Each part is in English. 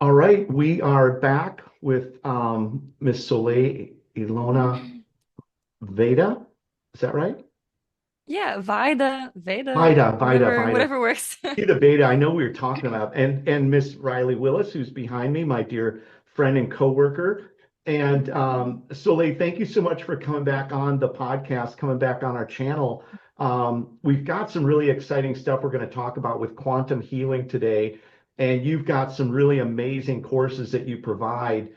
All right, we are back with Miss Saule Ilona Vaida. Is that right? Yeah, Vaida, Veda, Vaida. whatever works. Vaida Vaida. I know we were talking about, and Miss Riley Willis, who's behind me, my dear friend and coworker. And Saule, thank you so much for coming back on the podcast, coming back on our channel. We've got some really exciting stuff we're going to talk about with quantum healing today. And you've got some really amazing courses that you provide,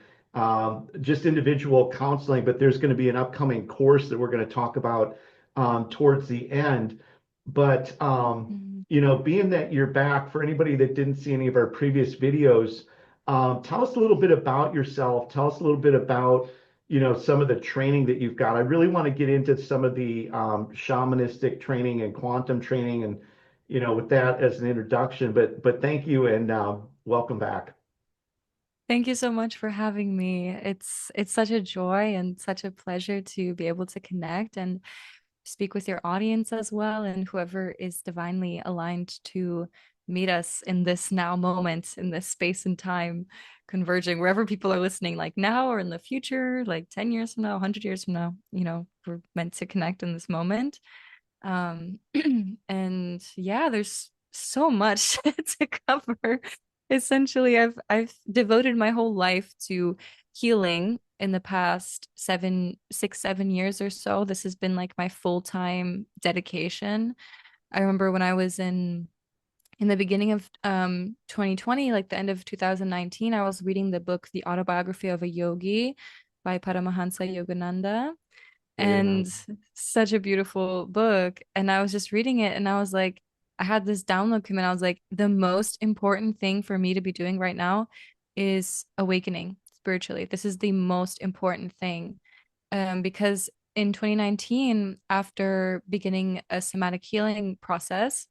just individual counseling, but there's going to be an upcoming course that we're going to talk about towards the end. But Mhm. being that you're back, for anybody that didn't see any of our previous videos, tell us a little bit about yourself. Tell us a little bit about, some of the training that you've got. I really want to get into some of the shamanistic training and quantum training, and with that as an introduction. But thank you and welcome back. Thank you so much for having me. It's such a joy and such a pleasure to be able to connect and speak with your audience as well, and whoever is divinely aligned to meet us in this now moment, in this space and time, converging wherever people are listening, like now or in the future, like 10 years from now, 100 years from now, we're meant to connect in this moment. Um, and yeah, there's so much to cover. Essentially, I've devoted my whole life to healing in the past 7 years or so. This has been like my full-time dedication. I remember when I was in the beginning of 2020, like the end of 2019, I was reading the book The Autobiography of a Yogi by Paramahansa Yogananda, Very nice. and such a beautiful book. And I was just reading it and I was like, I had this download come in. I was like, the most important thing for me to be doing right now is awakening spiritually. This is the most important thing. Because in 2019, after beginning a somatic healing process,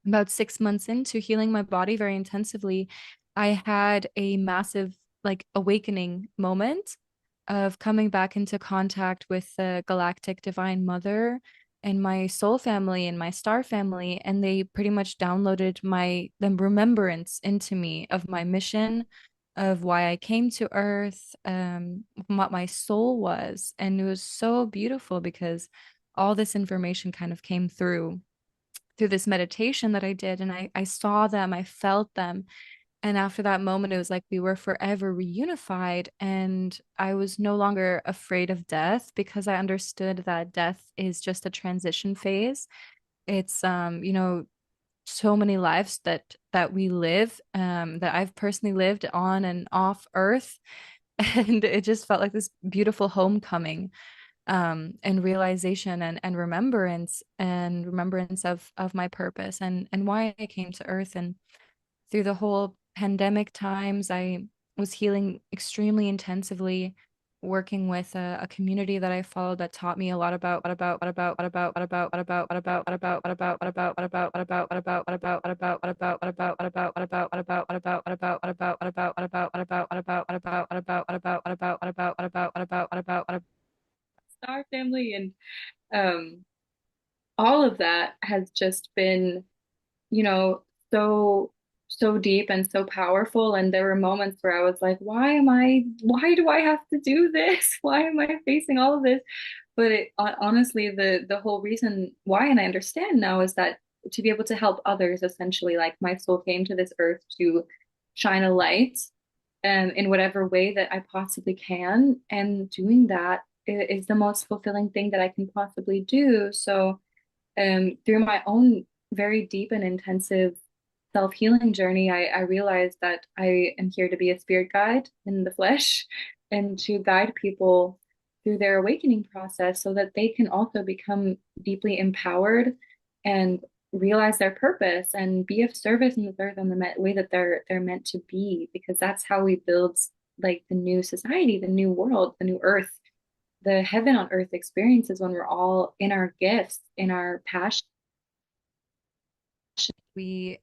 about 6 months into healing my body very intensively, I had a massive like awakening moment of coming back into contact with the galactic divine mother and my soul family and my star family. And they pretty much downloaded the remembrance into me of my mission, of why I came to Earth, what my soul was. And it was so beautiful because all this information kind of came through this meditation that I did, and I saw them, I felt them. And after that moment, it was like we were forever reunified. And I was no longer afraid of death because I understood that death is just a transition phase. It's so many lives that we live, that I've personally lived on and off Earth. And it just felt like this beautiful homecoming, and realization and remembrance of my purpose and why I came to Earth. And through the whole pandemic times, I was healing extremely intensively, working with a community that I followed that taught me a lot about star family. And um all of that has just been, you know, so so deep and so powerful. And there were moments where I was like, why do I have to do this? Why am I facing all of this? But honestly, the whole reason why, and I understand now, is that to be able to help others, essentially, like my soul came to this earth to shine a light, in whatever way that I possibly can. And doing that is the most fulfilling thing that I can possibly do. So through my own very deep and intensive self-healing journey, I realized that I am here to be a spirit guide in the flesh and to guide people through their awakening process so that they can also become deeply empowered and realize their purpose and be of service in the earth in the way that they're meant to be, because that's how we build like the new society, the new world, the new earth, the heaven on earth experiences, when we're all in our gifts, in our passion. We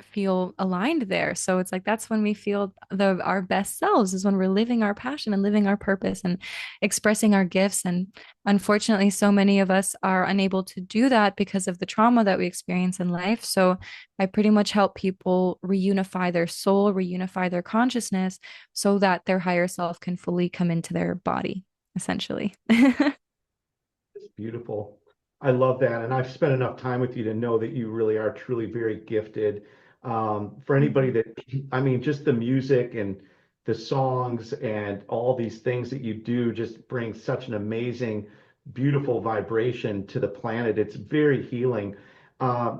feel aligned there. So it's like that's when we feel our best selves, is when we're living our passion and living our purpose and expressing our gifts. And unfortunately, so many of us are unable to do that because of the trauma that we experience in life. So I pretty much help people reunify their soul, reunify their consciousness so that their higher self can fully come into their body, essentially. It's beautiful. I love that. And I've spent enough time with you to know that you really are truly very gifted. For anybody that, I mean, just the music and the songs and all these things that you do just bring such an amazing, beautiful vibration to the planet. It's very healing.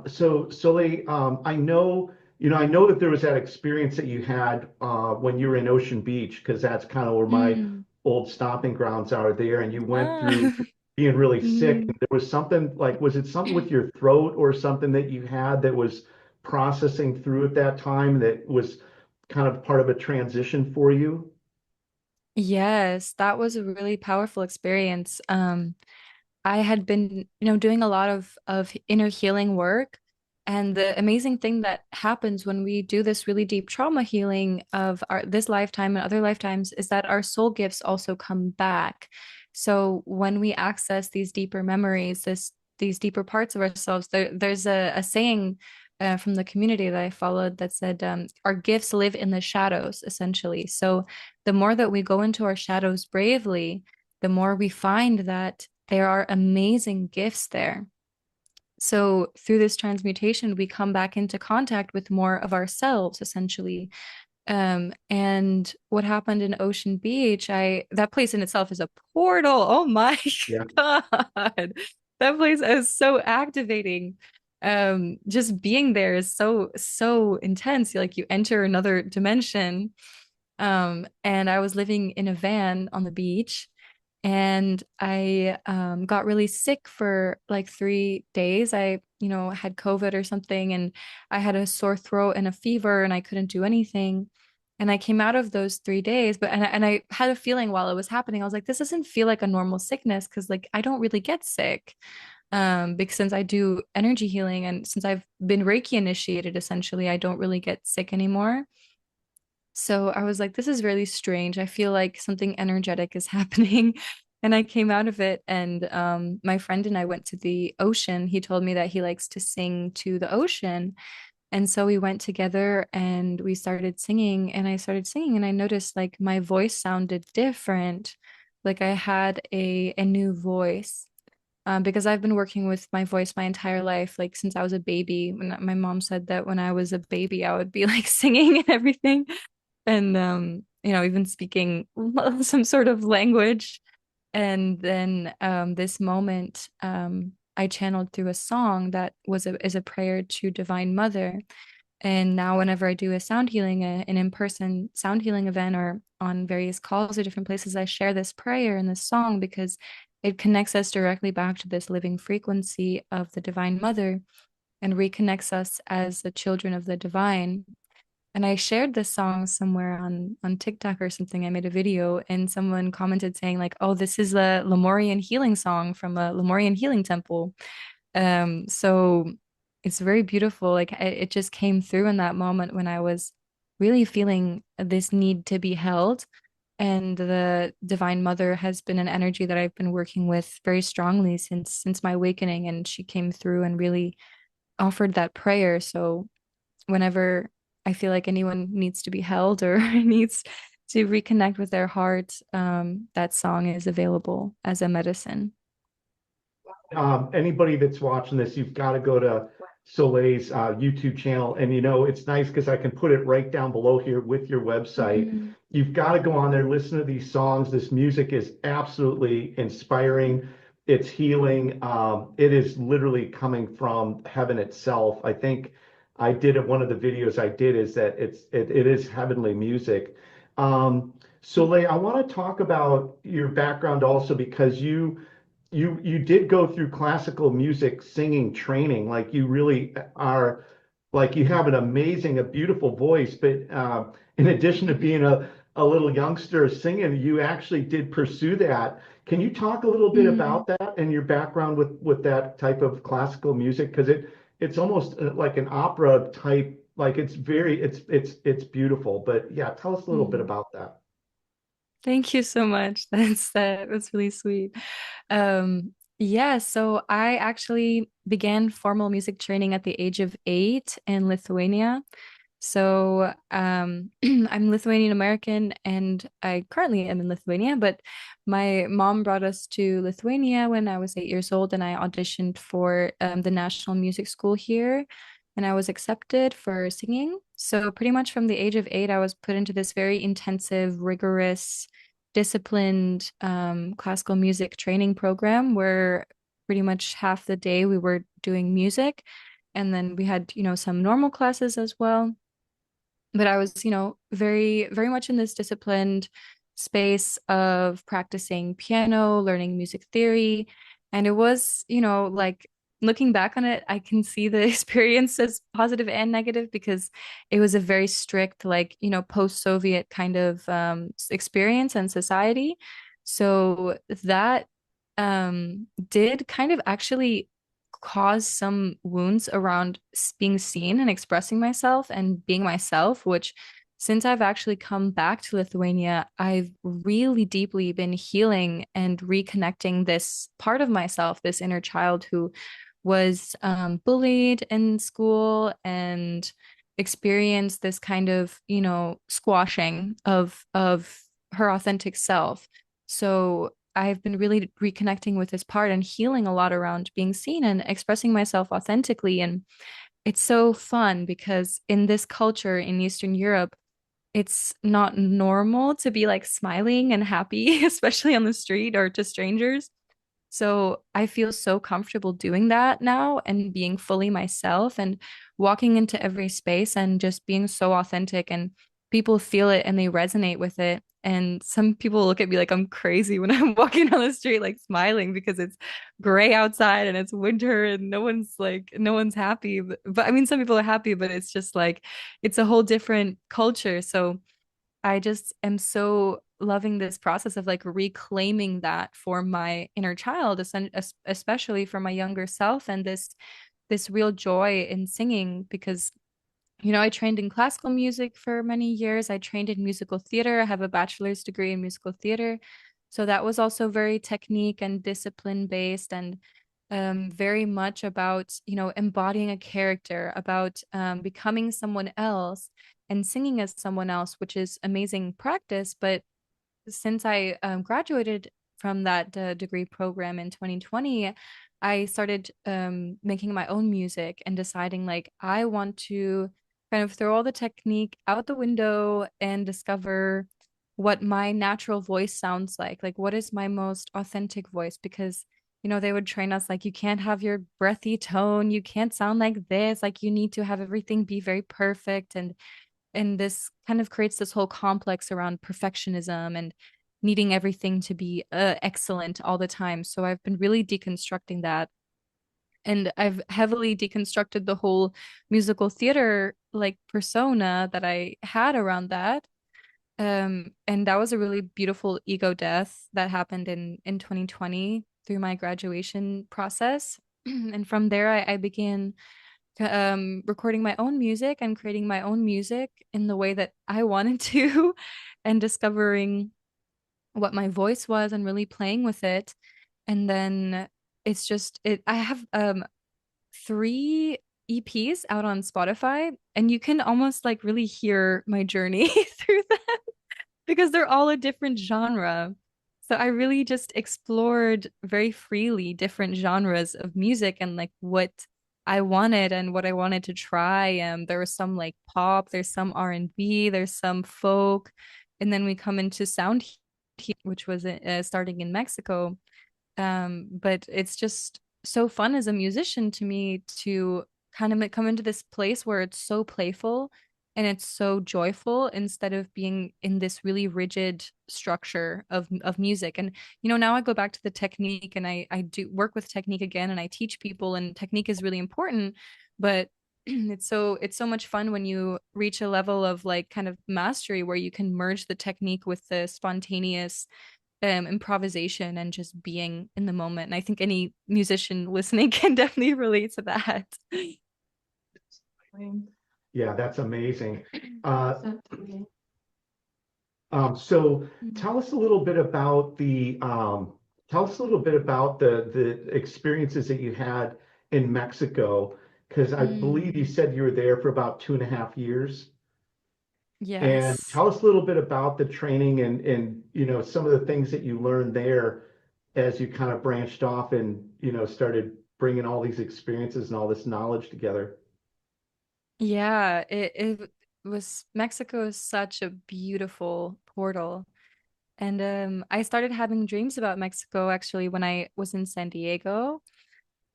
So, Soleil, I know that there was that experience that you had when you were in Ocean Beach, because that's kind of where my Mm. old stomping grounds are there, and you went through Ah. being really sick. Mhm. There was something like, was it something with your throat or something that you had that was processing through at that time that was kind of part of a transition for you? Yes, that was a really powerful experience. I had been, doing a lot of inner healing work. And the amazing thing that happens when we do this really deep trauma healing of our this lifetime and other lifetimes is that our soul gifts also come back. So when we access these deeper memories, these deeper parts of ourselves, there's a saying from the community that I followed that said, our gifts live in the shadows, essentially. So the more that we go into our shadows bravely, the more we find that there are amazing gifts there. So through this transmutation, we come back into contact with more of ourselves, essentially. And what happened in Ocean Beach, that place in itself is a portal. Oh my Yeah. God. That place is so activating. Just being there is so intense. Like you enter another dimension. And I was living in a van on the beach, and I got really sick for like 3 days. I, had COVID or something, and I had a sore throat and a fever, and I couldn't do anything. And I came out of those 3 days, but I had a feeling while it was happening. I was like, this doesn't feel like a normal sickness because like I don't really get sick. Because since I do energy healing and since I've been Reiki initiated, essentially, I don't really get sick anymore. So I was like, this is really strange. I feel like something energetic is happening. And I came out of it, and my friend and I went to the ocean. He told me that he likes to sing to the ocean. And so we went together and we started singing, and I started singing, and I noticed like my voice sounded different. Like I had a new voice. Because I've been working with my voice my entire life, like since I was a baby. When my mom said that when I was a baby, I would be like singing and everything, and even speaking some sort of language. And then this moment, I channeled through a song that is a prayer to Divine Mother. And now whenever I do a sound healing, an in-person sound healing event, or on various calls or different places, I share this prayer and this song because it connects us directly back to this living frequency of the Divine Mother and reconnects us as the children of the divine. And I shared this song somewhere on TikTok or something. I made a video, and someone commented saying like, "Oh, this is a Lemurian healing song from a Lemurian healing temple." So it's very beautiful. Like it just came through in that moment when I was really feeling this need to be held. And the Divine Mother has been an energy that I've been working with very strongly since my awakening, and she came through and really offered that prayer. So whenever I feel like anyone needs to be held or needs to reconnect with their heart, that song is available as a medicine. Anybody that's watching this, you've got to go to Soleil's YouTube channel. And it's nice because I can put it right down below here with your website. Mm. You've got to go on there, listen to these songs. This music is absolutely inspiring. It's healing. It is literally coming from heaven itself. I think I did it. One of the videos I did is that it is heavenly music. Soleil, I want to talk about your background also because you did go through classical music singing training. Like you really are, like you have an amazing, a beautiful voice. But in addition to being a little youngster singing, you actually did pursue that. Can you talk a little bit Mm. about that and your background with that type of classical music? Because it's almost like an opera type Like it's very, it's beautiful. But yeah, tell us a little bit Mm. about that. Thank you so much. That's really sweet. Yeah, so I actually began formal music training at the age of 8 in Lithuania. So I'm Lithuanian American and I currently am in Lithuania, but my mom brought us to Lithuania when I was 8 years old and I auditioned for the National Music School here and I was accepted for singing. So pretty much from the age of 8, I was put into this very intensive, rigorous, disciplined classical music training program where pretty much half the day we were doing music and then we had, some normal classes as well, but I was, very, very much in this disciplined space of practicing piano, learning music theory. And it was, like looking back on it, I can see the experience as positive and negative because it was a very strict, like, post-Soviet kind of experience and society. So that did kind of actually cause some wounds around being seen and expressing myself and being myself, which since I've actually come back to Lithuania, I've really deeply been healing and reconnecting this part of myself, this inner child who was bullied in school and experienced this kind of, squashing of her authentic self. So I've been really reconnecting with this part and healing a lot around being seen and expressing myself authentically. And it's so fun because in this culture in Eastern Europe, it's not normal to be like smiling and happy, especially on the street or to strangers. So I feel so comfortable doing that now and being fully myself and walking into every space and just being so authentic and people feel it and they resonate with it. And some people look at me like I'm crazy when I'm walking on the street, like smiling because it's gray outside and it's winter and no one's happy. But I mean, some people are happy, but it's just like, it's a whole different culture. So I just am so loving this process of like reclaiming that for my inner child, especially for my younger self, and this real joy in singing because I trained in classical music for many years. I trained in musical theater. I have a bachelor's degree in musical theater. So that was also very technique and discipline based and very much about, embodying a character, about becoming someone else and singing as someone else, which is amazing practice. But since I graduated from that degree program in 2020, I started making my own music and deciding like I want to kind of throw all the technique out the window and discover what my natural voice sounds like what is my most authentic voice because they would train us like you can't have your breathy tone, you can't sound like this, like you need to have everything be very perfect and this kind of creates this whole complex around perfectionism and needing everything to be excellent all the time. So I've been really deconstructing that. And I've heavily deconstructed the whole musical theater like persona that I had around that. And that was a really beautiful ego death that happened in 2020 through my graduation process. And from there, I began recording my own music and creating my own music in the way that I wanted to and discovering what my voice was and really playing with it. And then it's just it I have 3 EPs out on Spotify and you can almost like really hear my journey through them because they're all a different genre. So I really just explored very freely different genres of music and like what I wanted and what I wanted to try. There was some like pop, there's some R&B, there's some folk, and then we come into sound healing, which was starting in Mexico. But it's just so fun as a musician to me to kind of come into this place where it's so playful and it's so joyful instead of being in this really rigid structure of music. And now I go back to the technique and I do work with technique again and I teach people and technique is really important, but it's so much fun when you reach a level of like kind of mastery where you can merge the technique with the spontaneous improvisation and just being in the moment. And I think any musician listening can definitely relate to that. Yeah, that's amazing. Uh, so Mhm. tell us a little bit about tell us a little bit about the experiences that you had in Mexico, because I believe you Mm, said you were there for about 2.5 years. And yes. tell us a little bit about the training and some of the things that you learned there as you kind of branched off and started bringing all these experiences and all this knowledge together. Yeah, it was Mexico is such a beautiful portal. And I started having dreams about Mexico actually when I was in San Diego,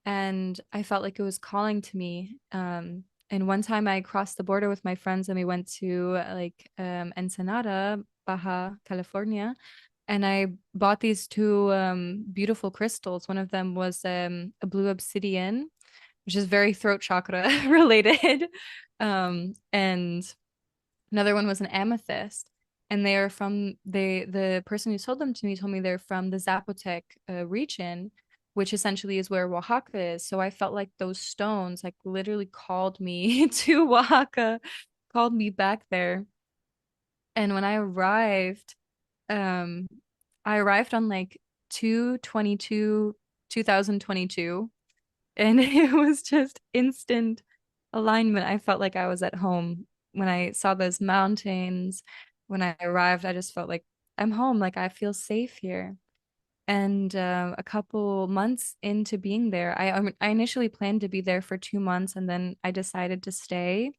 and I felt like it was calling to me. And one time I crossed the border with my friends and we went to like Ensenada, Baja California, and I bought these two beautiful crystals. One of them was a blue obsidian, which is very throat chakra related. And another one was an amethyst. And they are from the person who sold them to me told me they're from the Zapotec region, which essentially is where Oaxaca is. So I felt like those stones like literally called me to Oaxaca, called me back there. And when um, I arrived on like 2/22, 2022, and it was just instant alignment. I felt like I was at home when I saw those mountains. When I arrived, I just felt like I'm home, like I feel safe here. And a couple months into being there, I initially planned to be there for 2 months, and then I decided to stay.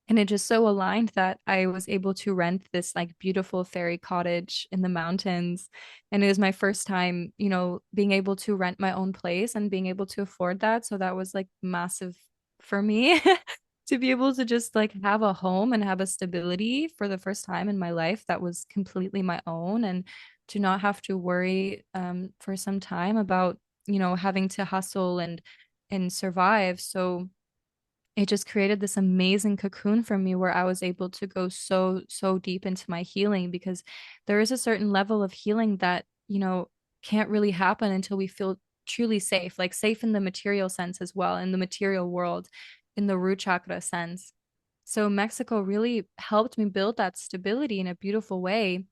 And it just so aligned that I was able to rent this like beautiful fairy cottage in the mountains. And it was my first time, being able to rent my own place and being able to afford that. So that was like massive for me to be able to just like have a home and have a stability for the first time in my life that was completely my own, and to not have to worry for some time about, having to hustle and survive. So it just created this amazing cocoon for me where I was able to go so, so deep into my healing, because there is a certain level of healing that, can't really happen until we feel truly safe, like safe in the material sense as well, in the material world, in the root chakra sense. So Mexico really helped me build that stability in a beautiful way.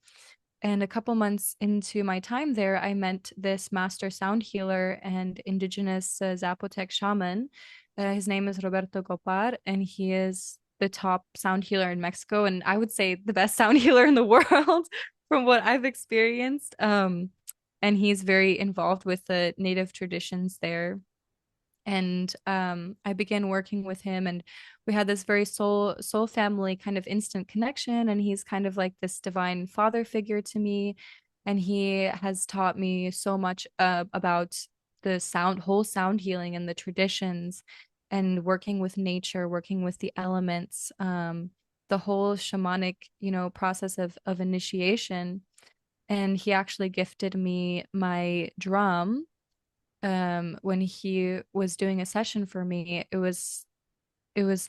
And a couple months into my time there, I met this master sound healer and indigenous Zapotec shaman. His name is Roberto Copar, and he is the top sound healer in Mexico, and I would say the best sound healer in the world from what I've experienced. And he's very involved with the native traditions there. And I began working with him, and we had this very soul family kind of instant connection. And he's kind of like this divine father figure to me, and he has taught me so much about the whole sound healing and the traditions, and working with nature, working with the elements, the whole shamanic, process of initiation. And he actually gifted me my drum when he was doing a session for me. It was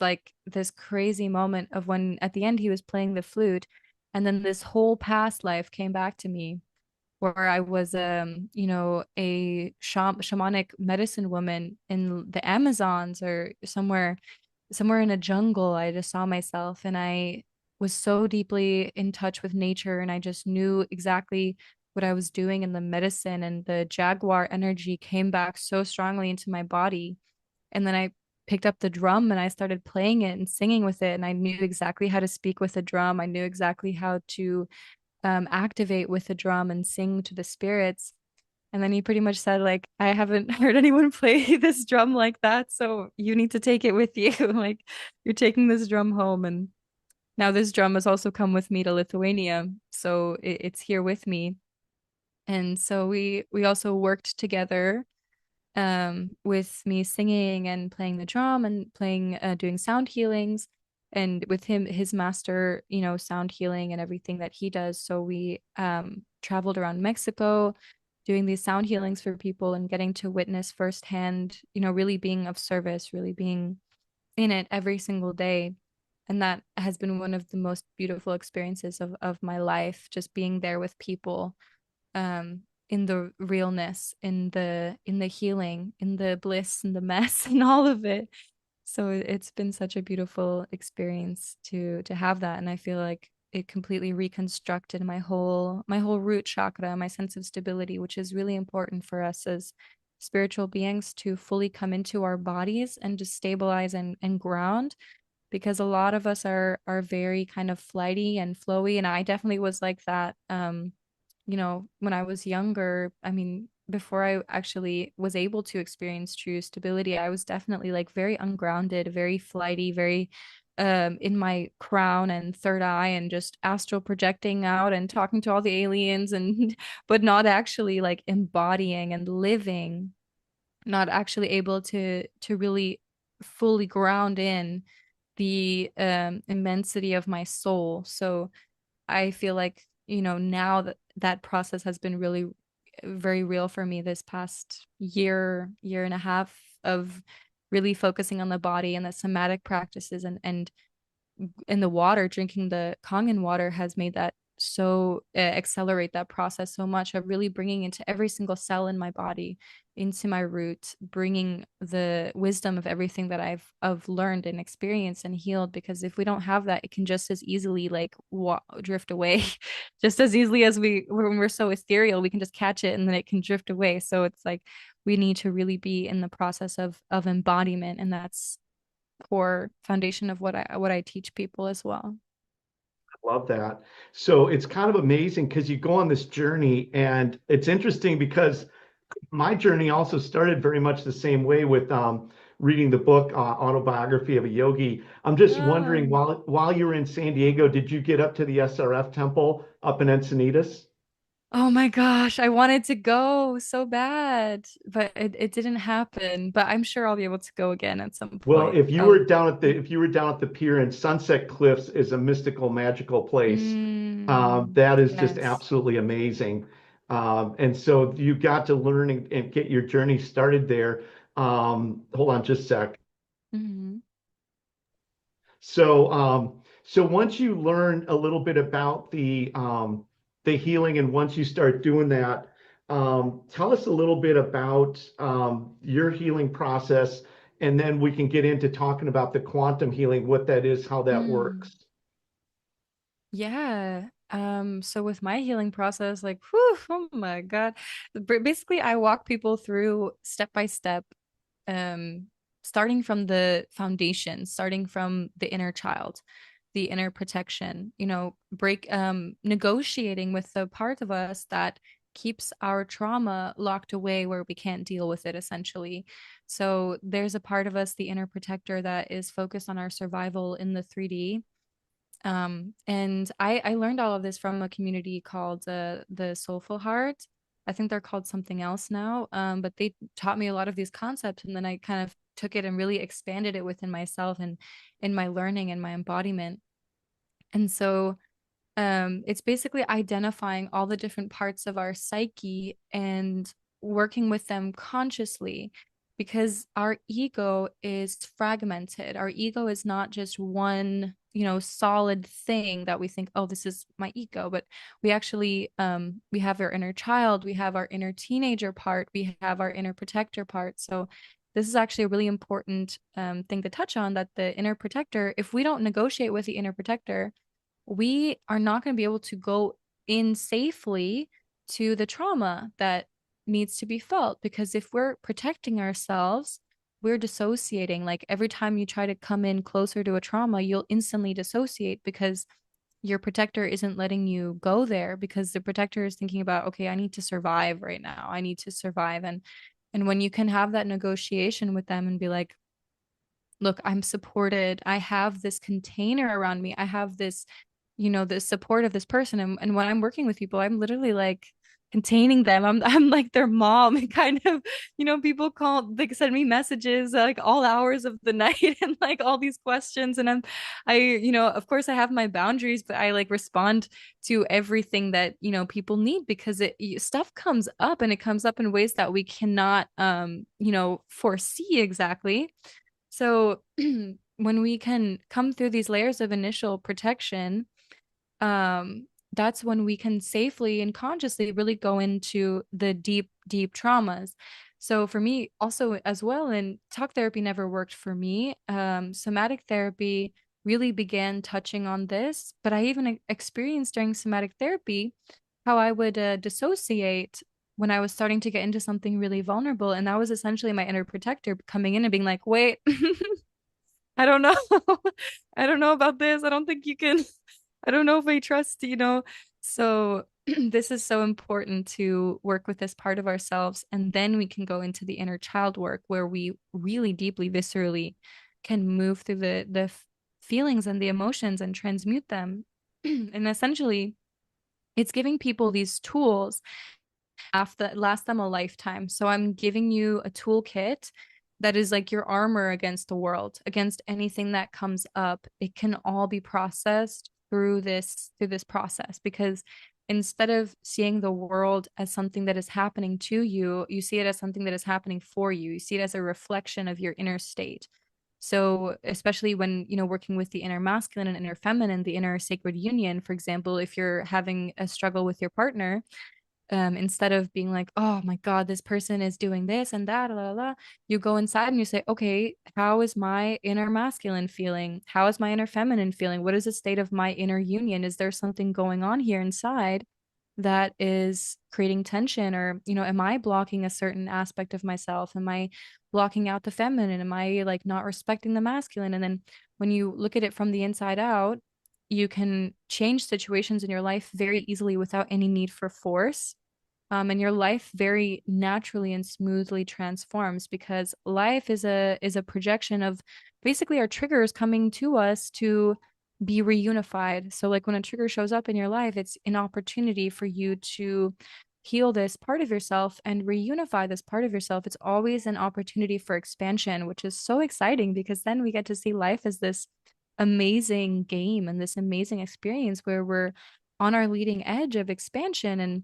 like this crazy moment of when at the end he was playing the flute, and then this whole past life came back to me, where I was a shamanic medicine woman in the Amazons or somewhere in a jungle. I just saw myself, and I was so deeply in touch with nature, and I just knew exactly what I was doing in the medicine, and the jaguar energy came back so strongly into my body. And then I picked up the drum and I started playing it and singing with it, and I knew exactly how to speak with the drum. I knew exactly how to activate with the drum and sing to the spirits. And then he pretty much said, like, I haven't heard anyone play this drum like that, so you need to take it with you. Like, you're taking this drum home. And now this drum has also come with me to Lithuania, so it's here with me. And so we also worked together with me singing and playing the drum and playing doing sound healings, and with him his master, sound healing and everything that he does. So we traveled around Mexico doing these sound healings for people and getting to witness firsthand, really being of service, really being in it every single day. And that has been one of the most beautiful experiences of my life, just being there with people, in the realness, in the healing, in the bliss, in the mess, and all of it. So it's been such a beautiful experience to have that. And I feel like it completely reconstructed my whole root chakra, my sense of stability, which is really important for us as spiritual beings to fully come into our bodies and to stabilize and ground, because a lot of us are very kind of flighty and flowy. And I definitely was like that. When I was younger, I mean, before I actually was able to experience true stability, I was definitely like very ungrounded, very flighty, very in my crown and third eye and just astral projecting out and talking to all the aliens and but not actually like embodying and living, not actually able to really fully ground in the immensity of my soul. So I feel like, now that that process has been really very real for me this past year and a half of really focusing on the body and the somatic practices, and in the water, drinking the Kangen water has made that so accelerate that process so much of really bringing into every single cell in my body, into my root, bringing the wisdom of everything that I've learned and experienced and healed. Because if we don't have that, it can just as easily like drift away, just as easily as when we're so ethereal, we can just catch it and then it can drift away. So it's like we need to really be in the process of embodiment, and that's core foundation of what I teach people as well. Love that. So it's kind of amazing because you go on this journey, and it's interesting because my journey also started very much the same way with reading the book Autobiography of a Yogi. I'm just wondering, Oh, while you were in San Diego, did you get up to the SRF temple up in Encinitas? oh my gosh, I wanted to go so bad, but it didn't happen. But I'm sure I'll be able to go again at some Well, point. Oh, if you were down at the pier, and Sunset Cliffs is a mystical, magical place, that is just yes. absolutely amazing. And so you got to learn and get your journey started there. Hold on just a sec. Hmm. So once you learn a little bit about the healing, and once you start doing that, tell us a little bit about your healing process, and then we can get into talking about the quantum healing, what that is, how that Mm. works. Yeah. So with my healing process, like, whew, oh my God. Basically, I walk people through step by step, um, starting from the foundation, starting from the inner child, the inner protection, negotiating with the part of us that keeps our trauma locked away where we can't deal with it, essentially. So there's a part of us, the inner protector, that is focused on our survival in the 3D. And I learned all of this from a community called the Soulful Heart. I think they're called something else now. But they taught me a lot of these concepts, and then I kind of took it and really expanded it within myself and in my learning and my embodiment. And so it's basically identifying all the different parts of our psyche and working with them consciously, because our ego is fragmented. Our ego is not just one, solid thing that we think, oh, this is my ego, but we actually we have our inner child, we have our inner teenager part, we have our inner protector part. So this is actually a really important thing to touch on, that the inner protector, if we don't negotiate with the inner protector, we are not going to be able to go in safely to the trauma that needs to be felt. Because if we're protecting ourselves, we're dissociating. Like every time you try to come in closer to a trauma, you'll instantly dissociate because your protector isn't letting you go there, because the protector is thinking about, okay, I need to survive right now. I need to survive. And when you can have that negotiation with them and be like, look, I'm supported. I have this container around me. I have this, the support of this person. And when I'm working with people, I'm literally like containing them. I'm like their mom, kind of, people like send me messages like all hours of the night and like all these questions. And of course I have my boundaries, but I like respond to everything that, people need, because stuff comes up, and it comes up in ways that we cannot, foresee exactly. So when we can come through these layers of initial protection, that's when we can safely and consciously really go into the deep, deep traumas. So for me also as well, and talk therapy never worked for me. Somatic therapy really began touching on this, but I even experienced during somatic therapy how I would dissociate when I was starting to get into something really vulnerable. And that was essentially my inner protector coming in and being like, wait, I don't know. I don't know about this. I don't think you can. I don't know if I trust, you know. So this is so important to work with this part of ourselves. And then we can go into the inner child work where we really deeply, viscerally can move through the feelings and the emotions and transmute them. And essentially, it's giving people these tools that last them a lifetime. So I'm giving you a toolkit that is like your armor against the world, against anything that comes up. It can all be processed through this process, because instead of seeing the world as something that is happening to you, you see it as something that is happening for you. You see it as a reflection of your inner state. So, especially when, working with the inner masculine and inner feminine, the inner sacred union, for example, if you're having a struggle with your partner, instead of being like, oh my God, this person is doing this and that, blah, blah, blah, you go inside and you say, okay, how is my inner masculine feeling? How is my inner feminine feeling? What is the state of my inner union? Is there something going on here inside that is creating tension? Or, am I blocking a certain aspect of myself? Am I blocking out the feminine? Am I like not respecting the masculine? And then when you look at it from the inside out, you can change situations in your life very easily without any need for force. And your life very naturally and smoothly transforms, because life is a projection of basically our triggers coming to us to be reunified. So like when a trigger shows up in your life, it's an opportunity for you to heal this part of yourself and reunify this part of yourself. It's always an opportunity for expansion, which is so exciting, because then we get to see life as this amazing game and this amazing experience where we're on our leading edge of expansion. And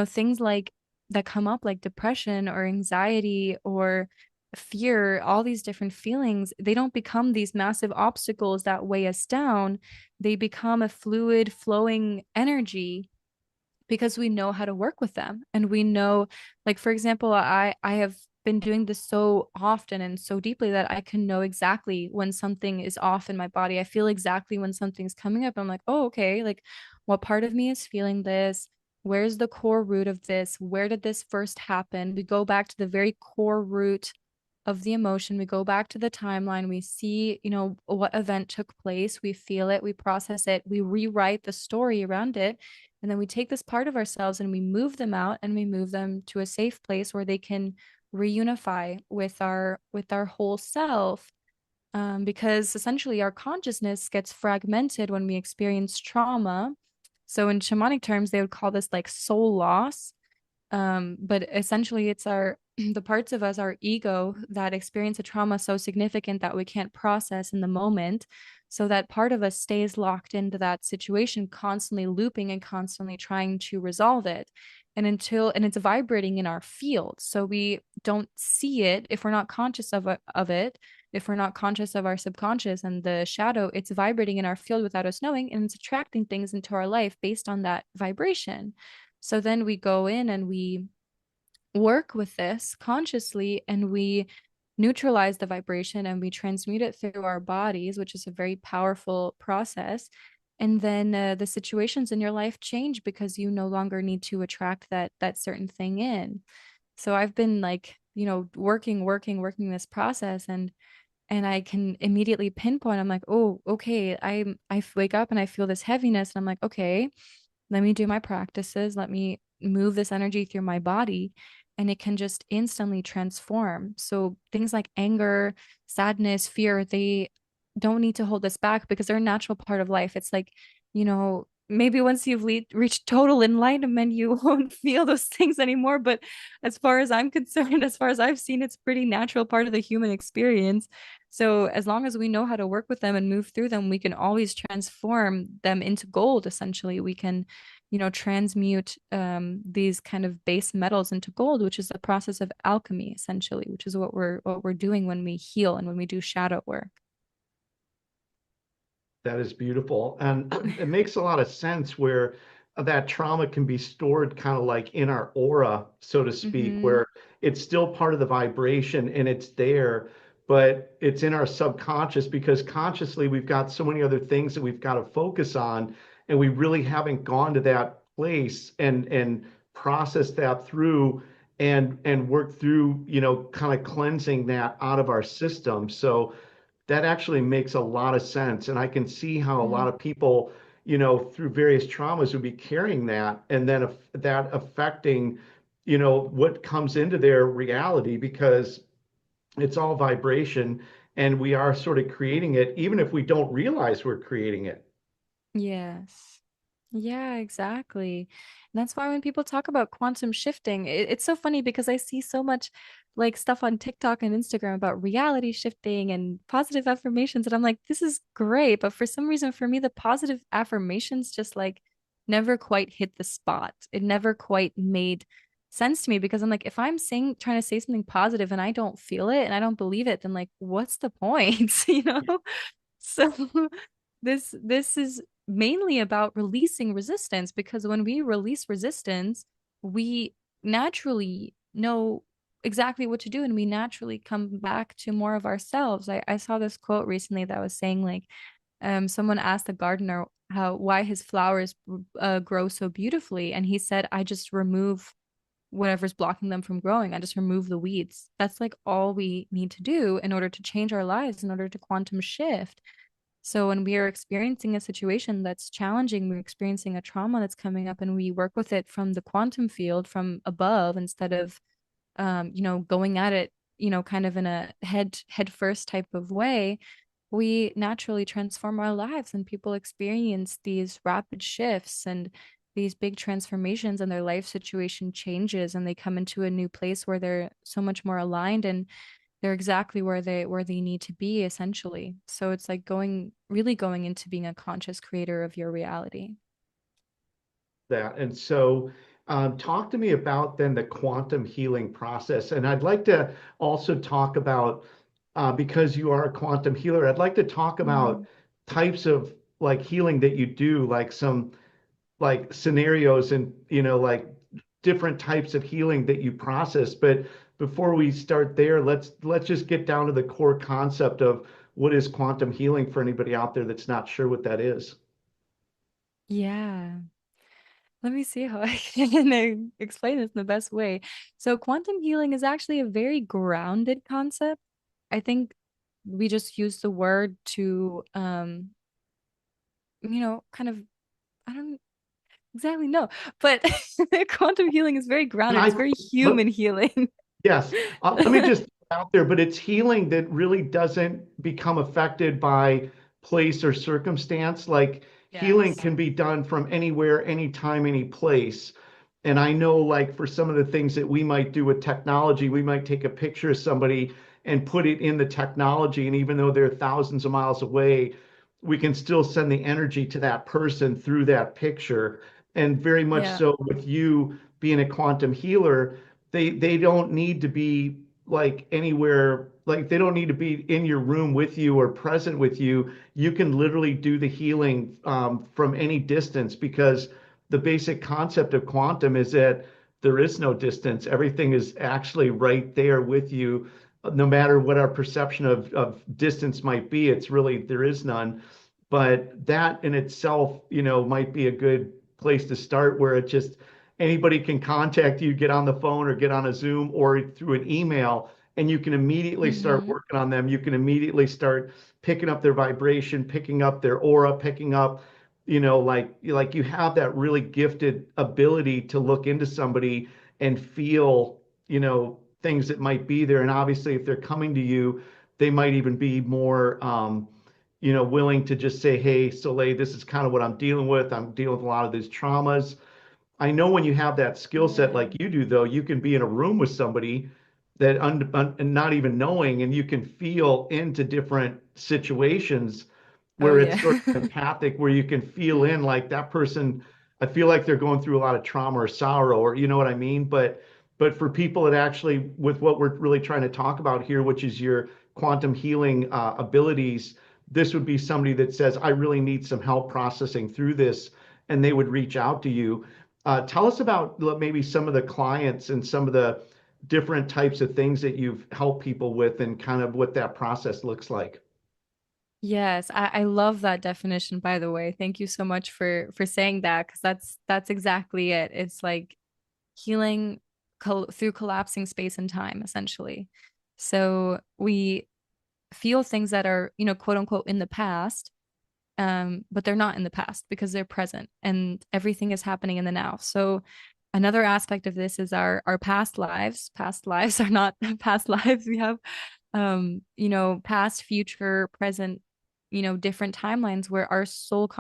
things like that come up, like depression or anxiety or fear, all these different feelings, they don't become these massive obstacles that weigh us down. They become a fluid flowing energy, because we know how to work with them. And we know, like, for example, I have been doing this so often and so deeply that I can know exactly when something is off in my body. I feel exactly when something's coming up. I'm like, oh, okay, like what part of me is feeling this? Where's the core root of this? Where did this first happen? We go back to the very core root of the emotion. We go back to the timeline. We see, what event took place. We feel it. We process it. We rewrite the story around it. And then we take this part of ourselves and we move them out, and we move them to a safe place where they can reunify with our whole self. Because essentially our consciousness gets fragmented when we experience trauma. So in shamanic terms, they would call this like soul loss. But essentially it's our the parts of us, our ego, that experience a trauma so significant that we can't process in the moment. So that part of us stays locked into that situation, constantly looping and constantly trying to resolve it. And it's vibrating in our field. So we don't see it if we're not conscious of it. If we're not conscious of our subconscious and the shadow, it's vibrating in our field without us knowing, and it's attracting things into our life based on that vibration. So then we go in and we work with this consciously, and we neutralize the vibration and we transmute it through our bodies, which is a very powerful process. And then the situations in your life change, because you no longer need to attract that certain thing in. So I've been like, working this process, and I can immediately pinpoint. I'm like, oh, okay, I wake up and I feel this heaviness, and I'm like, okay, let me do my practices. Let me move this energy through my body, and it can just instantly transform. So things like anger, sadness, fear, they don't need to hold us back, because they're a natural part of life. It's like, maybe once you've reached total enlightenment, you won't feel those things anymore. But as far as I'm concerned, as far as I've seen, it's pretty natural part of the human experience. So as long as we know how to work with them and move through them, we can always transform them into gold. Essentially, we can, transmute these kind of base metals into gold, which is the process of alchemy, essentially, which is what we're doing when we heal and when we do shadow work. That is beautiful. And it makes a lot of sense where that trauma can be stored kind of like in our aura, so to speak, Mm-hmm. where it's still part of the vibration and it's there, but it's in our subconscious because consciously we've got so many other things that we've got to focus on, and we really haven't gone to that place and processed that through and worked through, kind of cleansing that out of our system. So that actually makes a lot of sense. And I can see how a lot Mm-hmm. of people, through various traumas would be carrying that and then that affecting, what comes into their reality because it's all vibration and we are sort of creating it, even if we don't realize we're creating it. Yes. Yeah, exactly. And that's why when people talk about quantum shifting, it's so funny because I see so much like stuff on TikTok and Instagram about reality shifting and positive affirmations. And I'm like, this is great. But for some reason, for me, the positive affirmations just like never quite hit the spot. It never quite made sense to me because I'm like, if I'm saying, trying to say something positive and I don't feel it and I don't believe it, then like, what's the point? You know? So this is mainly about releasing resistance because when we release resistance, we naturally know exactly what to do and we naturally come back to more of ourselves. I saw this quote recently that was saying like someone asked the gardener how why his flowers grow so beautifully and he said I just remove whatever's blocking them from growing. I just remove the weeds. That's like all we need to do in order to change our lives, in order to quantum shift. So when we are experiencing a situation that's challenging, we're experiencing a trauma that's coming up and we work with it from the quantum field from above instead of going at it, kind of in a head first type of way, we naturally transform our lives and people experience these rapid shifts and these big transformations and their life situation changes and they come into a new place where they're so much more aligned and they're exactly where they need to be essentially. So it's like going into being a conscious creator of your reality. That. And so, talk to me about then the quantum healing process. And I'd like to also talk about, because you are a quantum healer, I'd like to talk about Mm. types of like healing that you do, like some like scenarios and, like different types of healing that you process. But before we start there, let's just get down to the core concept of what is quantum healing for anybody out there that's not sure what that is. Yeah. Let me see how I can explain this in the best way. So, quantum healing is actually a very grounded concept. I think we just use the word to, kind of, I don't exactly know, but quantum healing is very And grounded. It's very human healing. yes, let me just put it out there, but it's healing that really doesn't become affected by place or circumstance. Like healing Yes. can be done from anywhere, anytime, any place. And I know, like, for some of the things that we might do with technology, we might take a picture of somebody and put it in the technology. And even though they're thousands of miles away, we can still send the energy to that person through that picture. And very much Yeah. so with you being a quantum healer, they don't need to be like anywhere, like they don't need to be in your room with you or present with you. You can literally do the healing from any distance because the basic concept of quantum is that there is no distance. Everything is actually right there with you. No matter what our perception of distance might be, it's really there is none. But that in itself, might be a good place to start where it just anybody can contact you, get on the phone or get on a Zoom or through an email, and you can immediately start Mm-hmm. working on them. You can immediately start picking up their vibration, picking up their aura, picking up, like you have that really gifted ability to look into somebody and feel, things that might be there. And obviously, if they're coming to you, they might even be more willing to just say, hey, Soleil, this is kind of what I'm dealing with. I'm dealing with a lot of these traumas. I know when you have that skill set Yeah. like you do, though, you can be in a room with somebody that and not even knowing, and you can feel into different situations Oh, where yeah. it's sort of empathic, where you can feel in like that person. I feel like they're going through a lot of trauma or sorrow, or you know what I mean. But for people that actually, with what we're really trying to talk about here, which is your quantum healing abilities, this would be somebody that says, I really need some help processing through this, and they would reach out to you. Tell us about maybe some of the clients and some of the different types of things that you've helped people with and kind of what that process looks like. Yes, I love that definition, by the way. Thank you so much for saying that, because that's exactly it. It's like healing through collapsing space and time, essentially. So we feel things that are, quote unquote, in the past, but they're not in the past because they're present and everything is happening in the now. So another aspect of this is our past lives. Past lives are not past lives. We have past, future, present, different timelines where our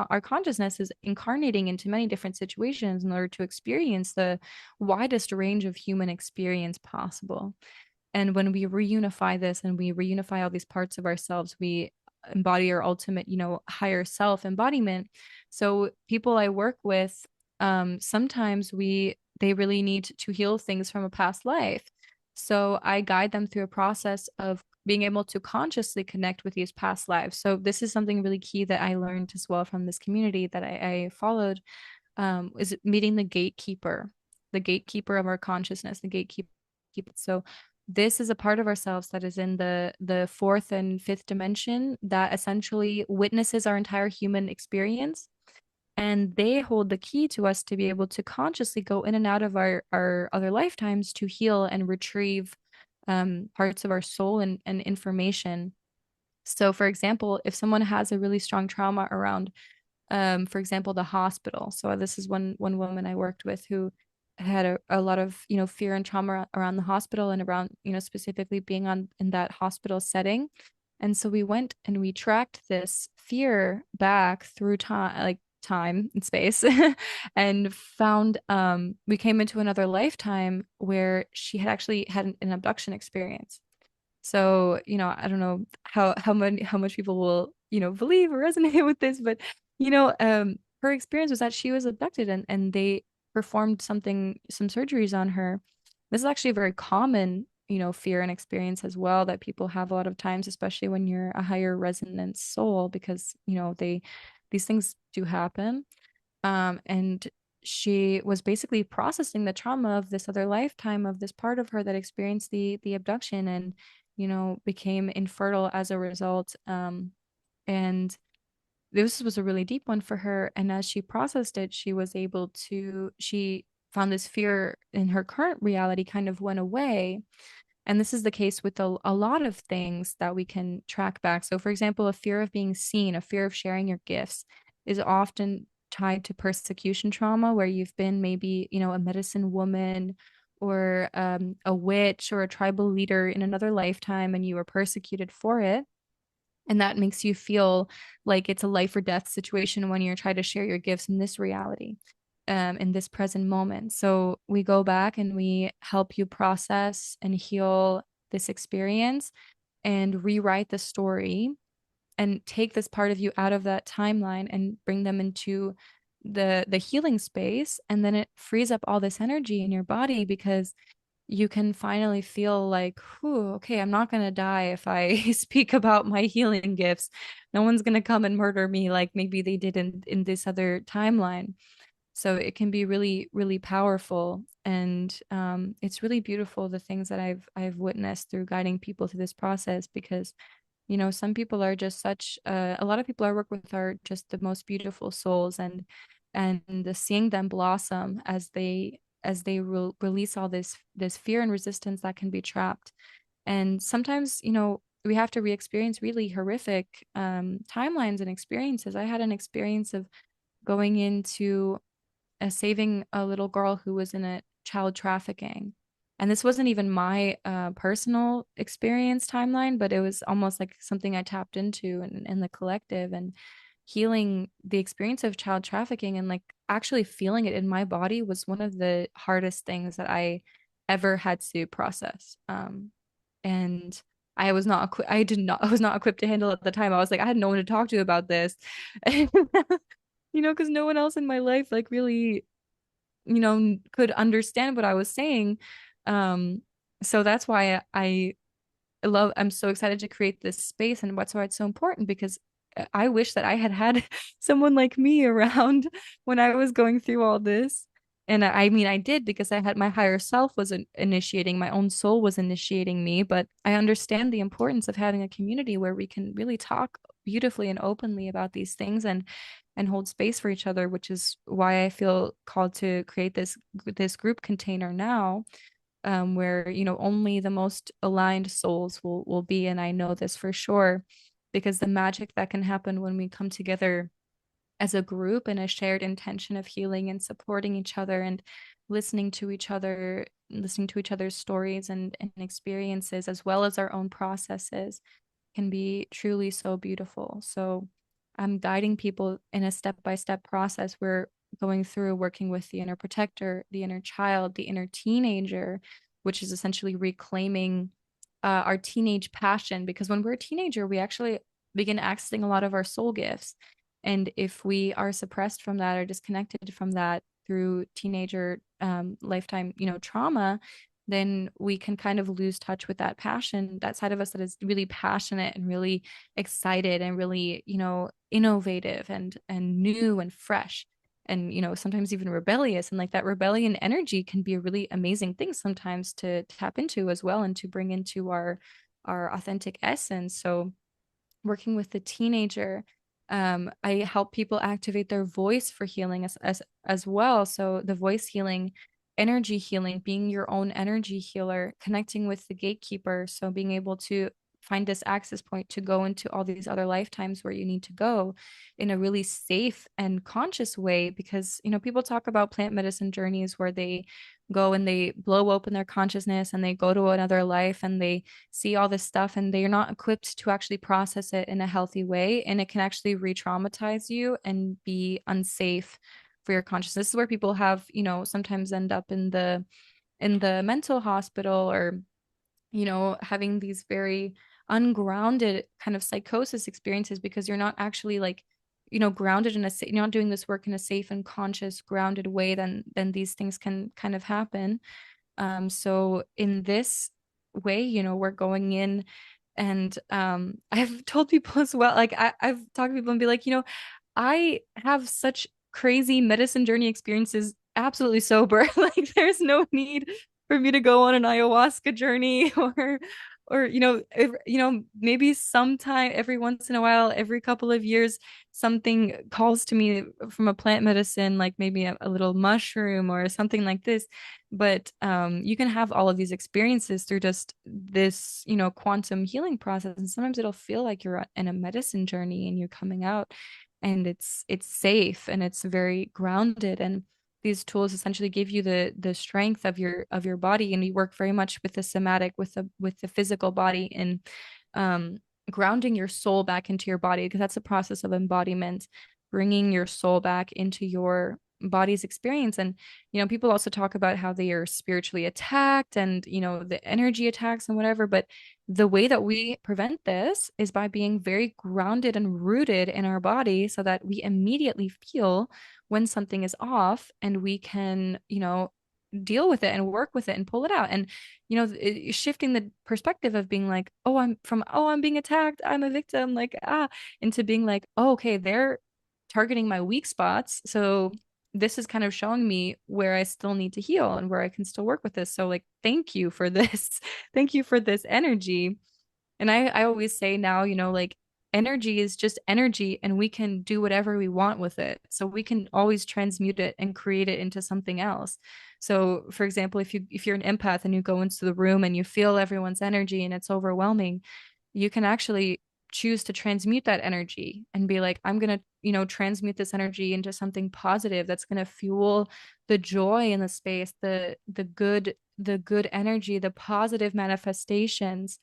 our consciousness is incarnating into many different situations in order to experience the widest range of human experience possible. And when we reunify this and we reunify all these parts of ourselves, we embody our ultimate, higher self embodiment. So people I work with, sometimes they really need to heal things from a past life. So I guide them through a process of being able to consciously connect with these past lives. So this is something really key that I learned as well from this community that I followed, is meeting the gatekeeper of our consciousness, the gatekeeper. So this is a part of ourselves that is in the fourth and fifth dimension that essentially witnesses our entire human experience, and they hold the key to us to be able to consciously go in and out of our other lifetimes to heal and retrieve parts of our soul and information. So for example, if someone has a really strong trauma around, for example, the hospital. So this is one woman I worked with who had a lot of, fear and trauma around the hospital and around, specifically being on in that hospital setting. And so we went and we tracked this fear back through time, like time and space, and found we came into another lifetime where she had actually had an abduction experience. So, I don't know how much people will, believe or resonate with this, but her experience was that she was abducted and they performed some surgeries on her. This is actually a very common, fear and experience as well that people have a lot of times, especially when you're a higher resonance soul, because, these things do happen. And she was basically processing the trauma of this other lifetime of this part of her that experienced the abduction and, became infertile as a result. And this was a really deep one for her. And as she processed it, she found this fear in her current reality kind of went away. And this is the case with a lot of things that we can track back. So, for example, a fear of being seen, a fear of sharing your gifts is often tied to persecution trauma, where you've been maybe, a medicine woman or a witch or a tribal leader in another lifetime and you were persecuted for it. And that makes you feel like it's a life or death situation when you're trying to share your gifts in this reality, in this present moment. So we go back and we help you process and heal this experience and rewrite the story and take this part of you out of that timeline and bring them into the healing space. And then it frees up all this energy in your body because you can finally feel like, whew, okay, I'm not going to die if I speak about my healing gifts. No one's going to come and murder me like maybe they did in this other timeline. So it can be really, really powerful. And it's really beautiful, the things that I've witnessed through guiding people through this process, because some people are just such a lot of people I work with are just the most beautiful souls, and seeing them blossom as they release all this fear and resistance that can be trapped. And sometimes we have to re-experience really horrific timelines and experiences. I had an experience of going into saving a little girl who was in a child trafficking. And this wasn't even my personal experience timeline, but it was almost like something I tapped into in the collective, and healing the experience of child trafficking and like actually feeling it in my body was one of the hardest things that I ever had to process. And I was not equipped. I was not equipped to handle it at the time. I was like, I had no one to talk to about this. Because no one else in my life like really, could understand what I was saying. Um, so that's why I'm so excited to create this space, and what's why it's so important, because I wish that I had had someone like me around when I was going through all this. And I mean, I did because I had my higher self was initiating, my own soul was initiating me. But I understand the importance of having a community where we can really talk beautifully and openly about these things and hold space for each other, which is why I feel called to create this group container now, where only the most aligned souls will be. And I know this for sure because the magic that can happen when we come together as a group in a shared intention of healing and supporting each other and listening to each other's stories and experiences, as well as our own processes, can be truly so beautiful. So I'm guiding people in a step-by-step process. We're going through working with the inner protector, the inner child, the inner teenager, which is essentially reclaiming our teenage passion. Because when we're a teenager, we actually begin accessing a lot of our soul gifts. And if we are suppressed from that or disconnected from that through teenager lifetime, trauma, then we can kind of lose touch with that passion, that side of us that is really passionate and really excited and really, innovative and new and fresh and, sometimes even rebellious. And like that rebellion energy can be a really amazing thing sometimes to tap into as well and to bring into our authentic essence. So working with the teenager, I help people activate their voice for healing as well. So the voice healing, energy healing, being your own energy healer, connecting with the gatekeeper, so being able to find this access point to go into all these other lifetimes where you need to go in a really safe and conscious way. Because people talk about plant medicine journeys where they go and they blow open their consciousness and they go to another life and they see all this stuff and they're not equipped to actually process it in a healthy way, and it can actually re-traumatize you and be unsafe for your consciousness. This is where people have, sometimes end up in the mental hospital, or having these very ungrounded kind of psychosis experiences, because you're not actually like, grounded you're not doing this work in a safe and conscious grounded way. Then these things can kind of happen. So in this way, we're going in, and I've told people as well, like I've talked to people and be like, I have such crazy medicine journey experiences absolutely sober. Like there's no need for me to go on an ayahuasca journey or maybe sometime every once in a while, every couple of years, something calls to me from a plant medicine, like maybe a little mushroom or something like this. But you can have all of these experiences through just this, quantum healing process. And sometimes it'll feel like you're in a medicine journey and you're coming out, and it's safe and it's very grounded. And these tools essentially give you the strength of your body, and you work very much with the somatic, with the physical body, and um grounding your soul back into your body, because that's a process of embodiment, bringing your soul back into your body's experience. And people also talk about how they are spiritually attacked and the energy attacks and whatever, but the way that we prevent this is by being very grounded and rooted in our body, so that we immediately feel when something is off, and we can deal with it and work with it and pull it out. And shifting the perspective of being like, I'm being attacked, I'm a victim, like into being like, oh, okay, they're targeting my weak spots, so this is kind of showing me where I still need to heal and where I can still work with this. So like, thank you for this. Thank you for this energy. And I always say now, like energy is just energy, and we can do whatever we want with it. So we can always transmute it and create it into something else. So for example, if you're an empath and you go into the room and you feel everyone's energy and it's overwhelming, you can actually choose to transmute that energy and be like, I'm going to, transmute this energy into something positive that's going to fuel the joy in the space, the good energy, the positive manifestations.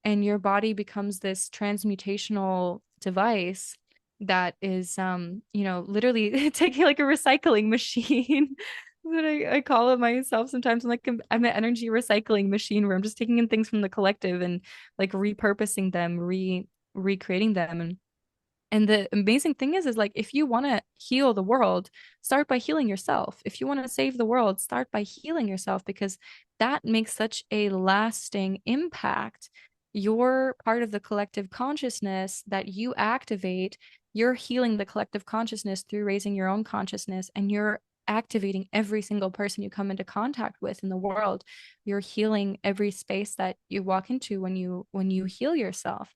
And your body becomes this transmutational device that is literally taking like a recycling machine. But I call it myself sometimes. I'm an energy recycling machine where I'm just taking in things from the collective and like repurposing them, recreating them. And the amazing thing is like, if you want to heal the world, start by healing yourself. If you want to save the world, start by healing yourself, because that makes such a lasting impact. you're part of the collective consciousness that you activate. You're healing the collective consciousness through raising your own consciousness, and you're activating every single person you come into contact with in the world. You're healing every space that you walk into when you heal yourself.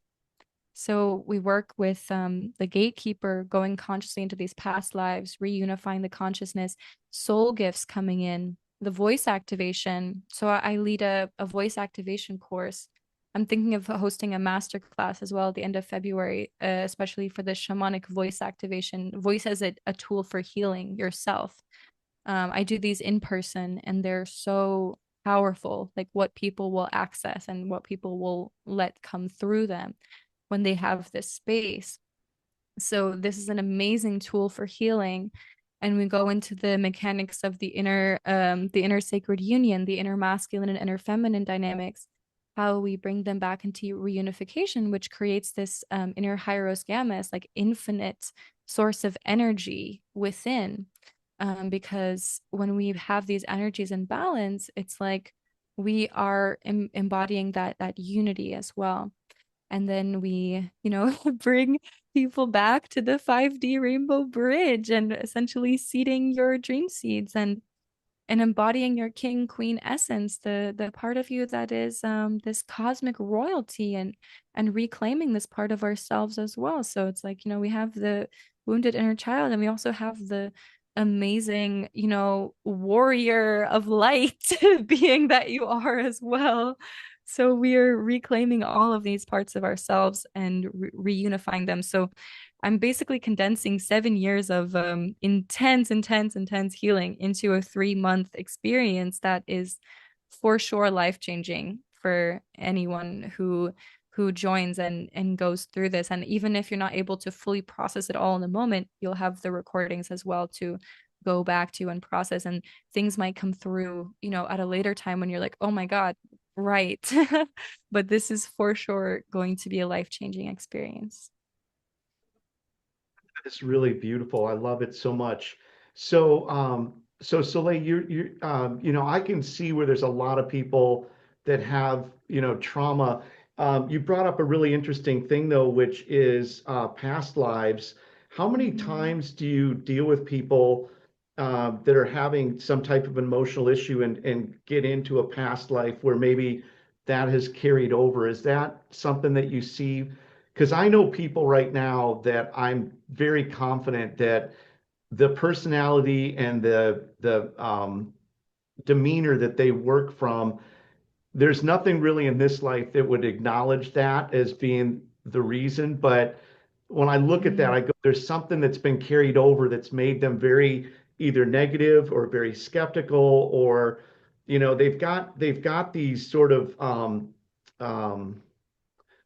So we work with the gatekeeper going consciously into these past lives, reunifying the consciousness, soul gifts coming in, the voice activation. So I lead a voice activation course. I'm thinking of hosting a master class as well at the end of February, especially for the shamanic voice activation, voice as a tool for healing yourself. I do these in person and they're so powerful, like what people will access and what people will let come through them when they have this space. So this is an amazing tool for healing. And we go into the mechanics of the inner sacred union, the inner masculine and inner feminine dynamics, how we bring them back into reunification, which creates this inner hieros gamma, like infinite source of energy within. Because when we have these energies in balance, it's like we are embodying that unity as well. And then we, bring people back to the 5D rainbow bridge and essentially seeding your dream seeds and embodying your king queen essence, the part of you that is this cosmic royalty, and reclaiming this part of ourselves as well. So it's like, we have the wounded inner child, and we also have the amazing, warrior of light being that you are as well. So we're reclaiming all of these parts of ourselves and reunifying them. So I'm basically condensing 7 years of intense healing into a 3 month experience that is for sure life changing for anyone who joins and goes through this. And even if you're not able to fully process it all in the moment, you'll have the recordings as well to go back to and process. And things might come through, at a later time when you're like, oh my God, right. But this is for sure going to be a life changing experience. It's really beautiful. I love it so much. So Soleil, I can see where there's a lot of people that have, trauma. You brought up a really interesting thing though, which is past lives. How many Mhm. times do you deal with people that are having some type of emotional issue and get into a past life where maybe that has carried over? Is that something that you see? Because I know people right now that I'm very confident that the personality and the demeanor that they work from, there's nothing really in this life that would acknowledge that as being the reason. But when I look at that, Mm. I go, there's something that's been carried over that's made them very either negative or very skeptical, or they've got these sort of um,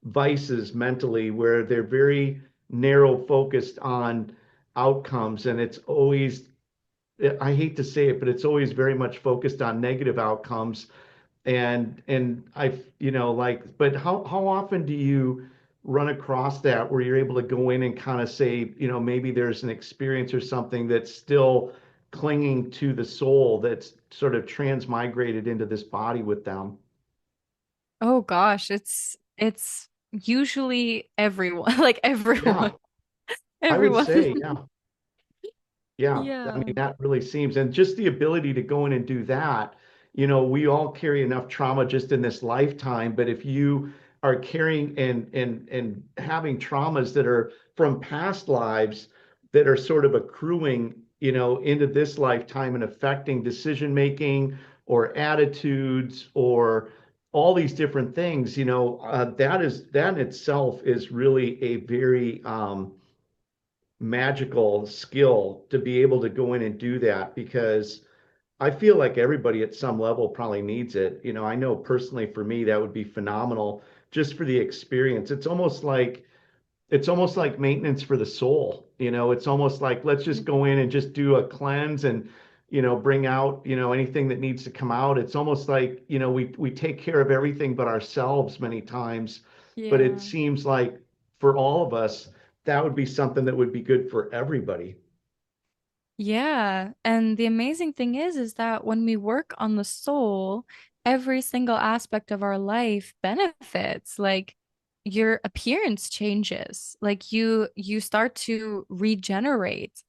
vices mentally where they're very narrow focused on outcomes, and it's always, I hate to say it, but it's always very much focused on negative outcomes. And but how often do you run across that where you're able to go in and kind of say, maybe there's an experience or something that's still clinging to the soul that's sort of transmigrated into this body with them? Oh gosh, it's usually everyone, like Yeah, everyone, I would everyone. say, yeah. Yeah, I mean, Yeah. that really seems, and just the ability to go in and do that, we all carry enough trauma just in this lifetime, but if you are carrying and having traumas that are from past lives that are sort of accruing, into this lifetime and affecting decision making or attitudes or all these different things, that in itself is really a very magical skill to be able to go in and do that, because I feel like everybody at some level probably needs it. I know personally for me that would be phenomenal just for the experience. It's almost like maintenance for the soul. It's almost like let's just go in and just do a cleanse and bring out anything that needs to come out. It's almost like we take care of everything but ourselves many times, but it Yeah. seems like for all of us that would be something that would be good for everybody. Yeah. And the amazing thing is that when we work on the soul, every single aspect of our life benefits. Like your appearance changes. Like you start to regenerate.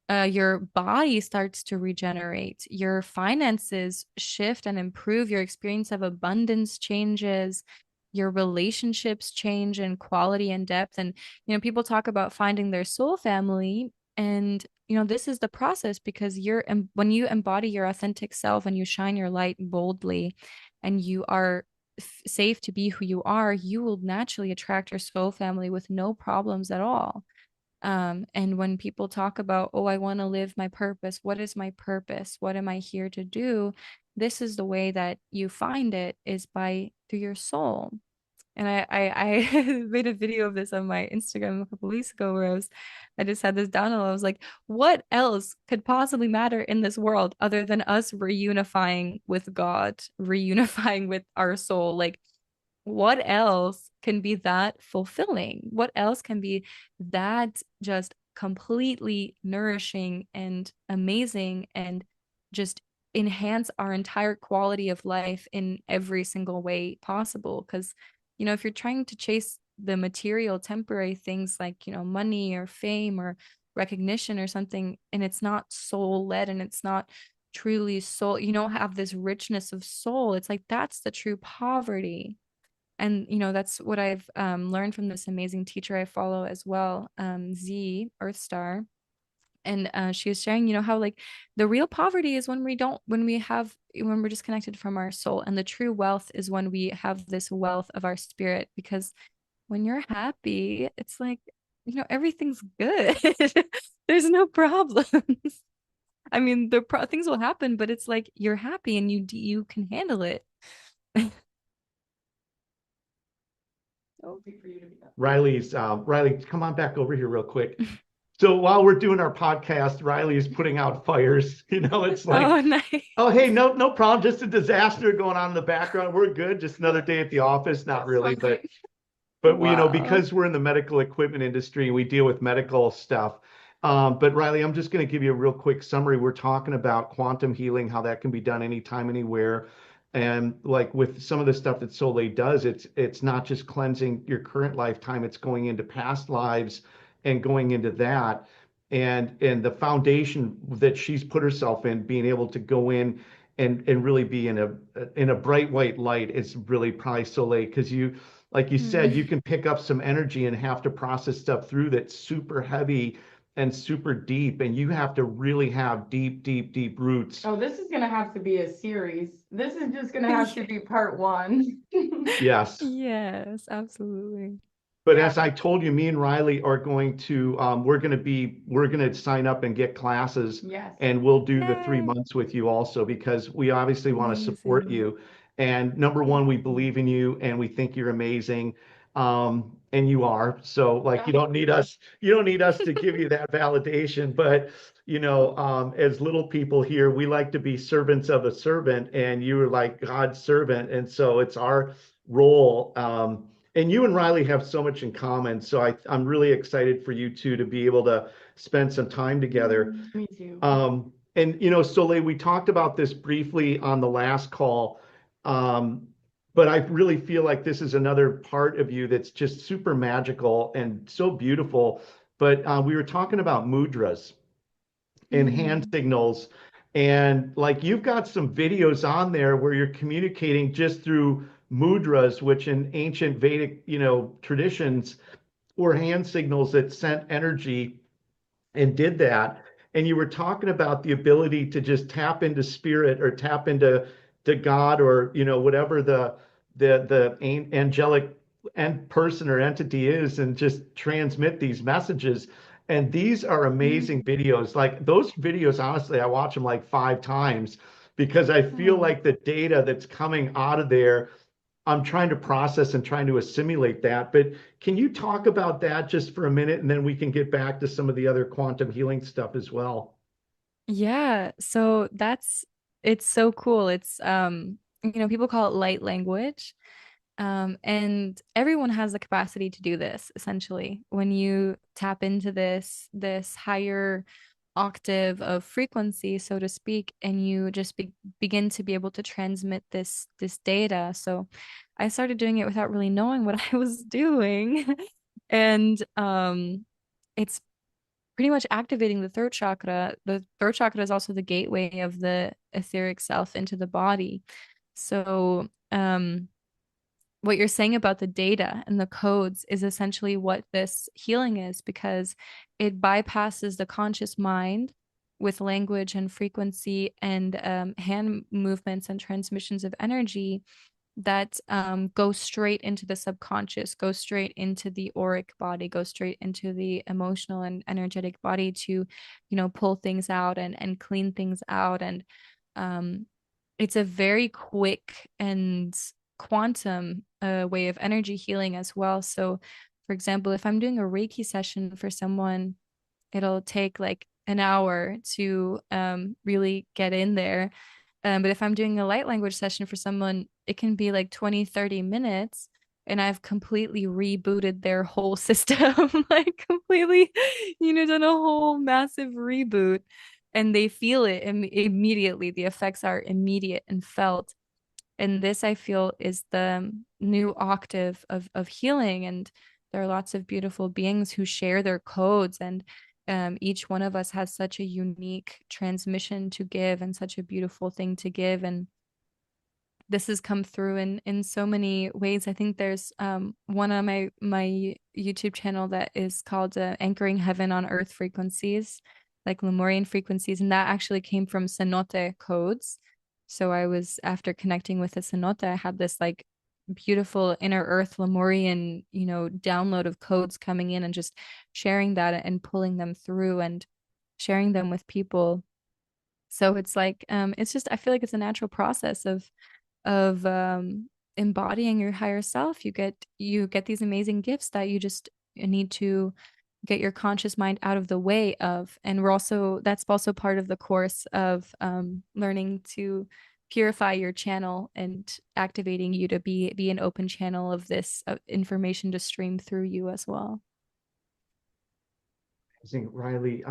Your body starts to regenerate. Your finances shift and improve. Your experience of abundance changes. Your relationships change in quality and depth. And, people talk about finding their soul family. And, this is the process because when you embody your authentic self and you shine your light boldly and you are safe to be who you are, you will naturally attract your soul family with no problems at all. And when people talk about, oh, I want to live my purpose, what is my purpose? What am I here to do? This is the way that you find it is by through your soul. And I made a video of this on my Instagram a couple weeks ago where I just had this download. I was like, what else could possibly matter in this world other than us reunifying with God, reunifying with our soul? Like, what else can be that fulfilling? What else can be that just completely nourishing and amazing and just enhance our entire quality of life in every single way possible? Because, if you're trying to chase the material, temporary things like, money or fame or recognition or something, and it's not soul led and it's not truly soul, you don't have this richness of soul. It's like that's the true poverty. And that's what I've learned from this amazing teacher I follow as well, Z Earthstar. And she was sharing, how like the real poverty is when we're disconnected from our soul, and the true wealth is when we have this wealth of our spirit. Because when you're happy, it's like, everything's good. There's no problems. I mean, things will happen, but it's like you're happy and you can handle it. Riley, come on back over here real quick. So while we're doing our podcast, Riley is putting out fires. It's like, Oh, nice. oh, hey, no problem. Just a disaster going on in the background. We're good. Just another day at the office. Not really, but Wow. because we're in the medical equipment industry, we deal with medical stuff. But Riley, I'm just going to give you a real quick summary. We're talking about quantum healing, how that can be done anytime, anywhere. And like with some of the stuff that Soleil does, it's not just cleansing your current lifetime, it's going into past lives and going into that. And the foundation that she's put herself in, being able to go in and really be in a bright white light is really probably Soleil, because like you said, you Mm. can pick up some energy and have to process stuff through that's super heavy and super deep, and you have to really have deep, deep, deep roots. Oh, this is gonna have to be a series. This is just gonna have to be part one. Yes. Yes, absolutely. But Yeah. as I told you, me and Riley are going to we're gonna sign up and get classes, Yes. and we'll do the three Yay. months with you also, because we obviously want to support Amazing. you. And number Thank one, we you. believe in you and we think you're amazing. And you are. So like Yeah. you don't need us to give you that validation, but as little people here, we like to be servants of a servant, and you are like God's servant. And so it's our role. And you and Riley have so much in common. So I'm really excited for you two to be able to spend some time together. Me too. And Soleil, we talked about this briefly on the last call, um, but I really feel like this is another part of you that's just super magical and so beautiful. But we were talking about mudras and hand Mm. signals, and like you've got some videos on there where you're communicating just through mudras, which in ancient Vedic, traditions were hand signals that sent energy and did that. And you were talking about the ability to just tap into spirit or tap into God, or whatever the angelic person or entity is, and just transmit these messages. And these are amazing Mm. videos. Like those videos, honestly, I watch them like 5 times because I feel Oh. like the data that's coming out of there, I'm trying to process and trying to assimilate that. But can you talk about that just for a minute, and then we can get back to some of the other quantum healing stuff as well? Yeah, so it's so cool. It's people call it light language. And everyone has the capacity to do this essentially. When you tap into this higher octave of frequency, so to speak, and you just begin to be able to transmit this data. So I started doing it without really knowing what I was doing. And it's pretty much activating the throat chakra. The throat chakra is also the gateway of the etheric self into the body. So, what you're saying about the data and the codes is essentially what this healing is, because it bypasses the conscious mind with language and frequency and hand movements and transmissions of energy that go straight into the subconscious, go straight into the auric body, go straight into the emotional and energetic body to, pull things out and clean things out. And um, it's a very quick and quantum way of energy healing as well. So, for example, if I'm doing a Reiki session for someone, it'll take like an hour to really get in there. But if I'm doing a light language session for someone, it can be like 20, 30 minutes. And I've completely rebooted their whole system, like completely, done a whole massive reboot. And they feel it immediately. The effects are immediate and felt. And this, I feel, is the new octave of healing. And there are lots of beautiful beings who share their codes, and each one of us has such a unique transmission to give and such a beautiful thing to give. And this has come through in so many ways. I think there's one on my YouTube channel that is called Anchoring Heaven on Earth Frequencies, like Lemurian frequencies, and that actually came from cenote codes. So I was, after connecting with the cenote, I had this like beautiful inner earth Lemurian, download of codes coming in, and just sharing that and pulling them through and sharing them with people. So it's like it's just, I feel like it's a natural process of embodying your higher self. You get these amazing gifts that you just need to get your conscious mind out of the way of. And that's also part of the course of learning to purify your channel and activating you to be an open channel of this information to stream through you as well. Amazing. Riley,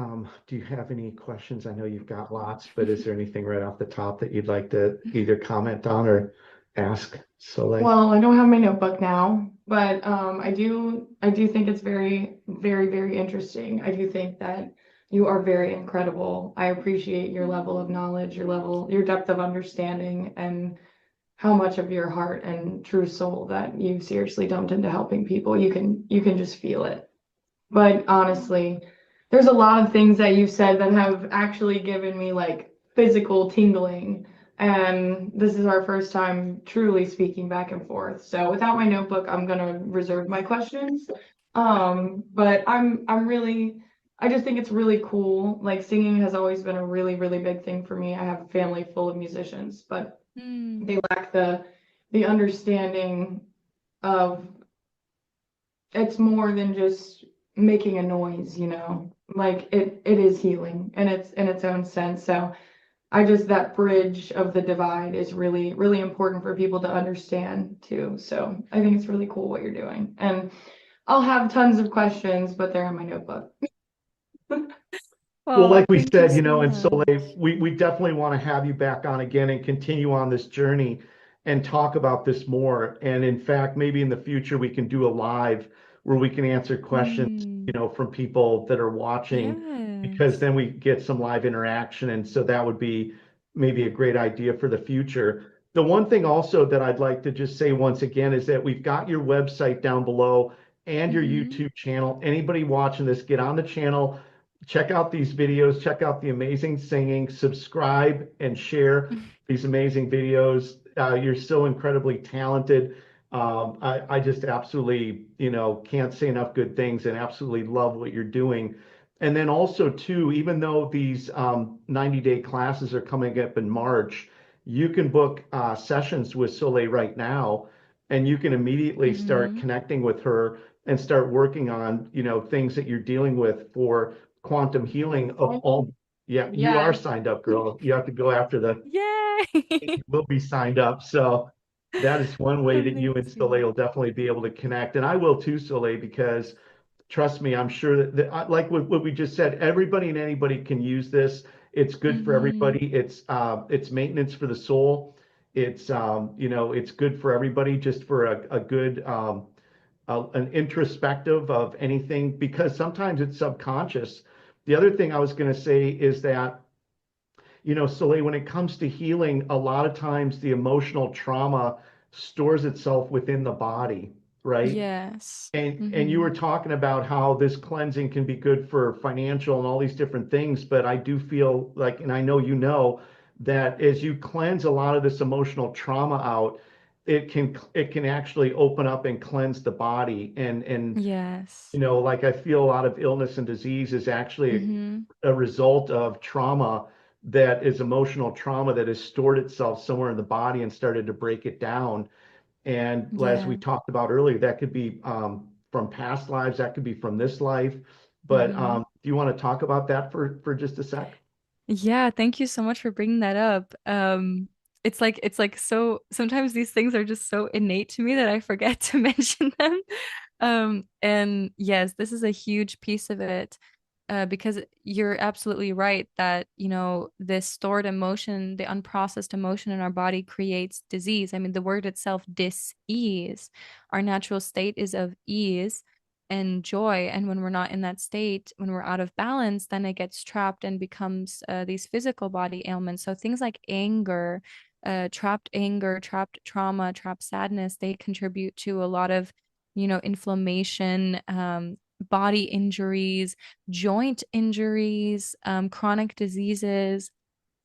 do you have any questions? I know you've got lots, but is there anything right off the top that you'd like to either comment on or ask Soleil? Well, I don't have my notebook now, but I do think it's very, very, very interesting. I do think that you are very incredible. I appreciate your level of knowledge, your depth of understanding, and how much of your heart and true soul that you've seriously dumped into helping people. You can just feel it. But honestly, there's a lot of things that you've said that have actually given me like physical tingling. And this is our first time truly speaking back and forth. So without my notebook, I'm gonna reserve my questions. But I just think it's really cool. Like singing has always been a really, really big thing for me. I have a family full of musicians, but they lack the understanding of it's more than just making a noise, like it is healing and it's in its own sense. So that bridge of the divide is really, really important for people to understand too. So I think it's really cool what you're doing. And I'll have tons of questions, but they're in my notebook. Well, like we Thank you said, so and much. Soleil, we definitely want to have you back on again and continue on this journey and talk about this more. And in fact, maybe in the future we can do a live where we can answer questions, from people that are watching, because Yes. then we get some live interaction. And so that would be maybe a great idea for the future. The one thing also that I'd like to just say once again is that we've got your website down below and your YouTube channel. Anybody watching this, get on the channel, check out these videos, check out the amazing singing, subscribe and share these amazing videos. You're so incredibly talented. I just absolutely, can't say enough good things and absolutely love what you're doing. And then also too, even though these 90-day classes are coming up in March, you can book sessions with Soleil right now, and you can immediately start connecting with her and start working on, things that you're dealing with for quantum healing of all. Yeah, you are Yes. signed up, girl. You have to go after Yay. you will be signed up. So that is one way Oh, that you thank and you. Soleil will definitely be able to connect. And I will too, Soleil, because trust me, I'm sure like what we just said, everybody and anybody can use this. It's good for Mm-hmm. everybody. It's maintenance for the soul. It's it's good for everybody, just for a good an introspective of anything, because sometimes it's subconscious. The other thing I was going to say is that, Soleil, when it comes to healing, a lot of times the emotional trauma stores itself within the body, right? Yes. And you Mm-hmm. were talking about how this cleansing can be good for financial and all these different things, but I do feel like, and I know that as you cleanse a lot of this emotional trauma out, it can actually open up and cleanse the body. And Yes. like I feel a lot of illness and disease is actually Mm-hmm. a result of trauma, that is emotional trauma that has stored itself somewhere in the body and started to break it down. And as we Yeah. talked about earlier, that could be from past lives, that could be from this life. But Mm-hmm. do you want to talk about that for just a sec? Yeah, thank you so much for bringing that up. It's like so sometimes these things are just so innate to me that I forget to mention them. And yes, this is a huge piece of it. Because you're absolutely right that, this stored emotion, the unprocessed emotion in our body creates disease. I mean, the word itself, dis-ease. Our natural state is of ease and joy. And when we're not in that state, when we're out of balance, then it gets trapped and becomes these physical body ailments. So things like anger, trapped trauma, trapped sadness, they contribute to a lot of, inflammation, body injuries, joint injuries, chronic diseases.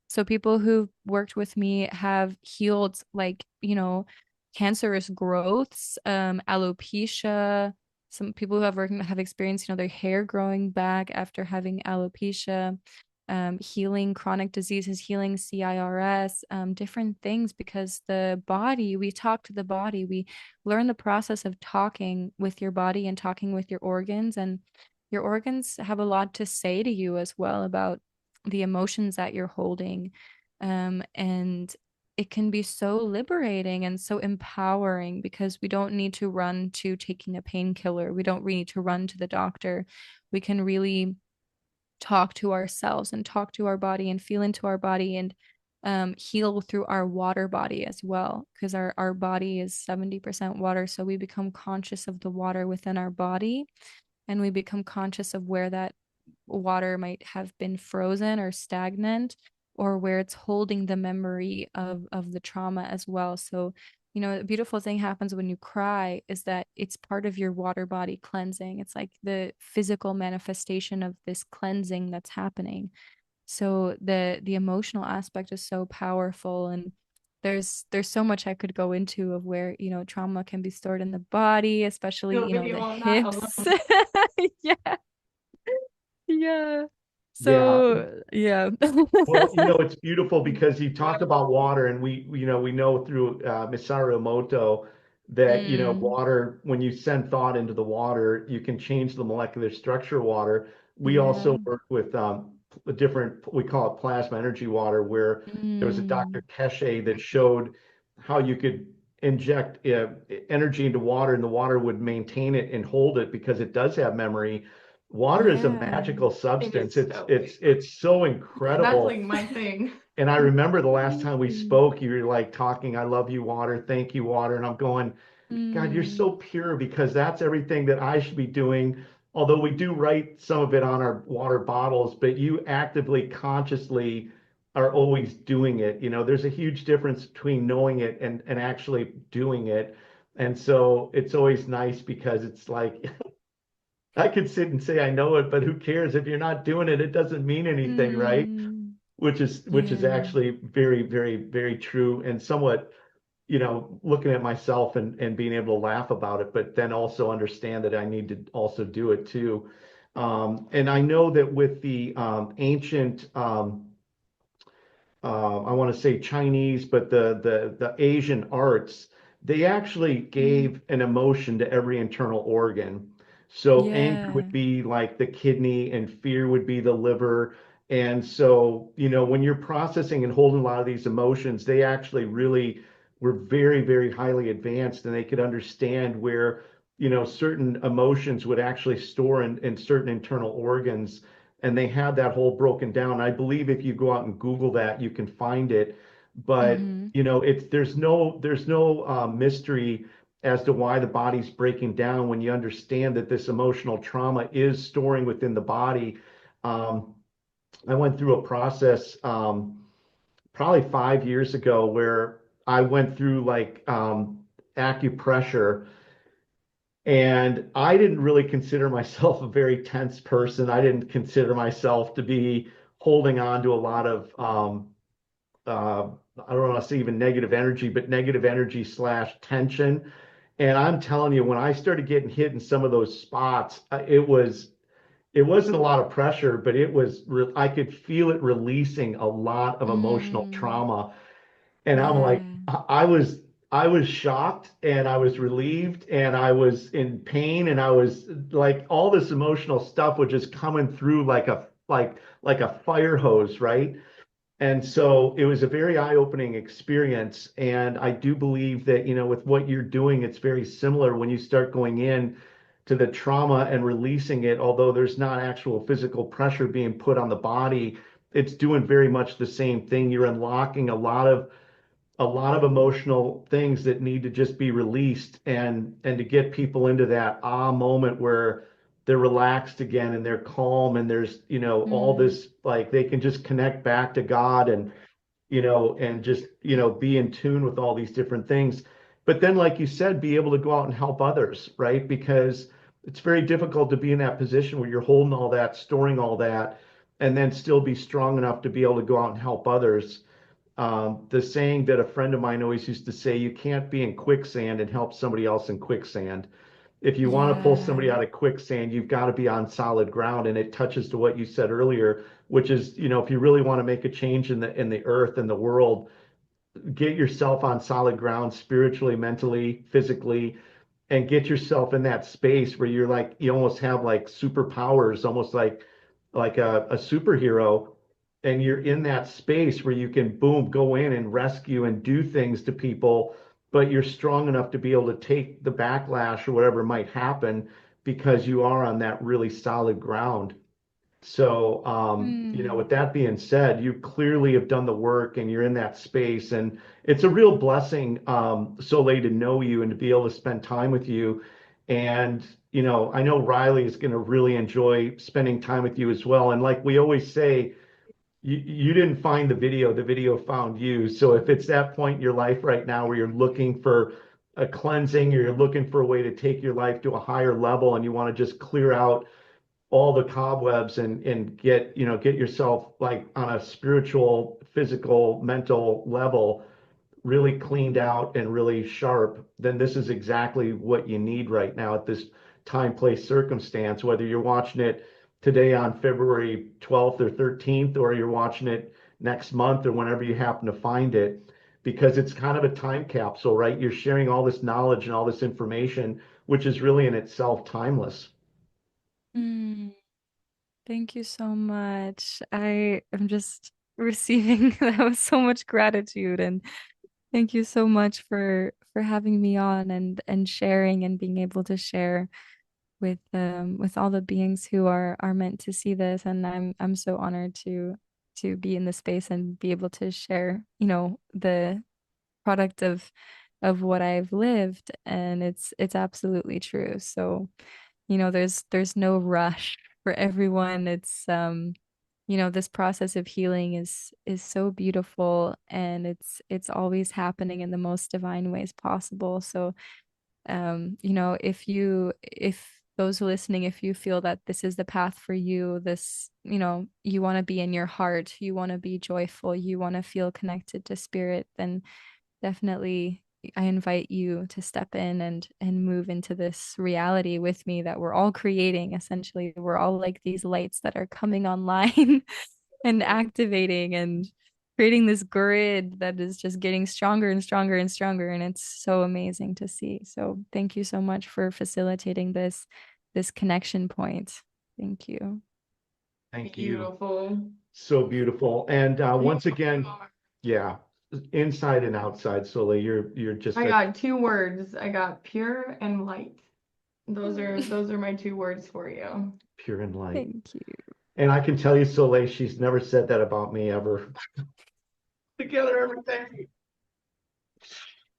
So people who've worked with me have healed, like, cancerous growths, alopecia. Some people who have experienced, their hair growing back after having alopecia, healing chronic diseases, healing CIRS, different things, because the body, we talk to the body, we learn the process of talking with your body and talking with your organs, and your organs have a lot to say to you as well about the emotions that you're holding. And it can be so liberating and so empowering, because we don't need to run to taking a painkiller. We don't really need to run to the doctor. We can really talk to ourselves and talk to our body and feel into our body, and heal through our water body as well, because our body is 70% water. So we become conscious of the water within our body, and we become conscious of where that water might have been frozen or stagnant, or where it's holding the memory of the trauma as well. So, a beautiful thing happens when you cry is that it's part of your water body cleansing. It's like the physical manifestation of this cleansing that's happening. So the emotional aspect is so powerful, and there's so much I could go into of where, trauma can be stored in the body, especially, Do a the video on that hips. alone. Yeah. Yeah. Yeah. So, yeah. Well, it's beautiful because you talk about water, and we know through Misaru Emoto that, Mm, water, when you send thought into the water, you can change the molecular structure of water. We also yeah. work with a different, we call it plasma energy water, where there was a Mm, Dr. Keshe that showed how you could inject energy into water, and the water would maintain it and hold it because it does have memory. Water is a yeah. magical It substance. is It's so it's big. it's so Yeah, that's incredible. like my thing. And I remember the last time we Mm. spoke, you were like talking, I love you, water, thank you, water. And I'm going, God, you're Mm, so pure, because that's everything that I should be doing. Although we do write some of it on our water bottles, but you actively, consciously are always doing it. There's a huge difference between knowing it and actually doing it. And so it's always nice, because it's like, I could sit and say I know it, but who cares if you're not doing it? It doesn't mean anything, right? mm, Which is yeah. actually very, very, very true, and somewhat, looking at myself and being able to laugh about it, but then also understand that I need to also do it too. And I know that with the ancient, I want to say Chinese, but the Asian arts, they actually Mm, gave an emotion to every internal organ. So anger would yeah. be like the kidney, and fear would be the liver. And so, when you're processing and holding a lot of these emotions, they actually really were very, very highly advanced, and they could understand where certain emotions would actually store in certain internal organs. And they had that whole broken down. I believe if you go out and Google that, you can find it. But, Mm-hmm. there's no mystery as to why the body's breaking down when you understand that this emotional trauma is storing within the body. Um, I went through a process probably 5 years ago where I went through like acupressure, and I didn't really consider myself a very tense person. I didn't consider myself to be holding on to a lot of uh, I don't want to say even negative energy, but negative energy slash tension. And I'm telling you, when I started getting hit in some of those spots, it wasn't a lot of pressure, but I could feel it releasing a lot of emotional Mm, trauma. And I'm like, yeah. I was shocked, and I was relieved, and I was in pain, and I was like, all this emotional stuff was just coming through like a fire hose, right? And so it was a very eye-opening experience. And I do believe that, with what you're doing, it's very similar when you start going in to the trauma and releasing it, although there's not actual physical pressure being put on the body. It's doing very much the same thing. You're unlocking a lot of emotional things that need to just be released, and to get people into that moment where they're relaxed again and they're calm, and there's all Mm, this, like, they can just connect back to God, and just be in tune with all these different things. But then, like you said, be able to go out and help others, right? Because it's very difficult to be in that position where you're holding all that, storing all that, and then still be strong enough to be able to go out and help others. The saying that a friend of mine always used to say, you can't be in quicksand and help somebody else in quicksand. If you want to pull somebody yeah. out of quicksand, you've got to be on solid ground. And it touches to what you said earlier, which is, if you really want to make a change in the earth and the world, get yourself on solid ground spiritually, mentally, physically, and get yourself in that space where you're like, you almost have like superpowers, almost like a superhero. And you're in that space where you can, boom, go in and rescue and do things to people, but you're strong enough to be able to take the backlash or whatever might happen, because you are on that really solid ground. So, with Mm, that being said, you clearly have done the work, and you're in that space, and it's a real blessing, Soleil, to know you and to be able to spend time with you. And, I know Riley is going to really enjoy spending time with you as well. And like we always say, you didn't find the video found you. So if it's that point in your life right now where you're looking for a cleansing, or you're looking for a way to take your life to a higher level, and you want to just clear out all the cobwebs, and get yourself like on a spiritual, physical, mental level really cleaned out and really sharp, then this is exactly what you need right now at this time, place, circumstance, whether you're watching it today on February 12th or 13th, or you're watching it next month, or whenever you happen to find it, because it's kind of a time capsule, right? You're sharing all this knowledge and all this information, which is really in itself timeless. mm. Thank you so much. I am just receiving that with so much gratitude, and thank you so much for having me on and sharing and being able to share with all the beings who are meant to see this. And I'm so honored to be in the space and be able to share, the product of what I've lived, and it's absolutely true. So, there's no rush for everyone. It's this process of healing is so beautiful, and it's always happening in the most divine ways possible. So, if those listening, if you feel that this is the path for you, this, you want to be in your heart, you want to be joyful, you want to feel connected to spirit, then definitely I invite you to step in and move into this reality with me that we're all creating. Essentially, we're all like these lights that are coming online and activating and creating this grid that is just getting stronger and stronger and stronger, and it's so amazing to see. So thank you so much for facilitating this connection point. Thank you. Thank you. Beautiful. So beautiful. And You once again, are. yeah, inside and outside, Soleil, you're just I a got two words. I got pure and light. Those are my two words for you. Pure and light. Thank you. And I can tell you, Soleil, she's never said that about me ever. Together every day.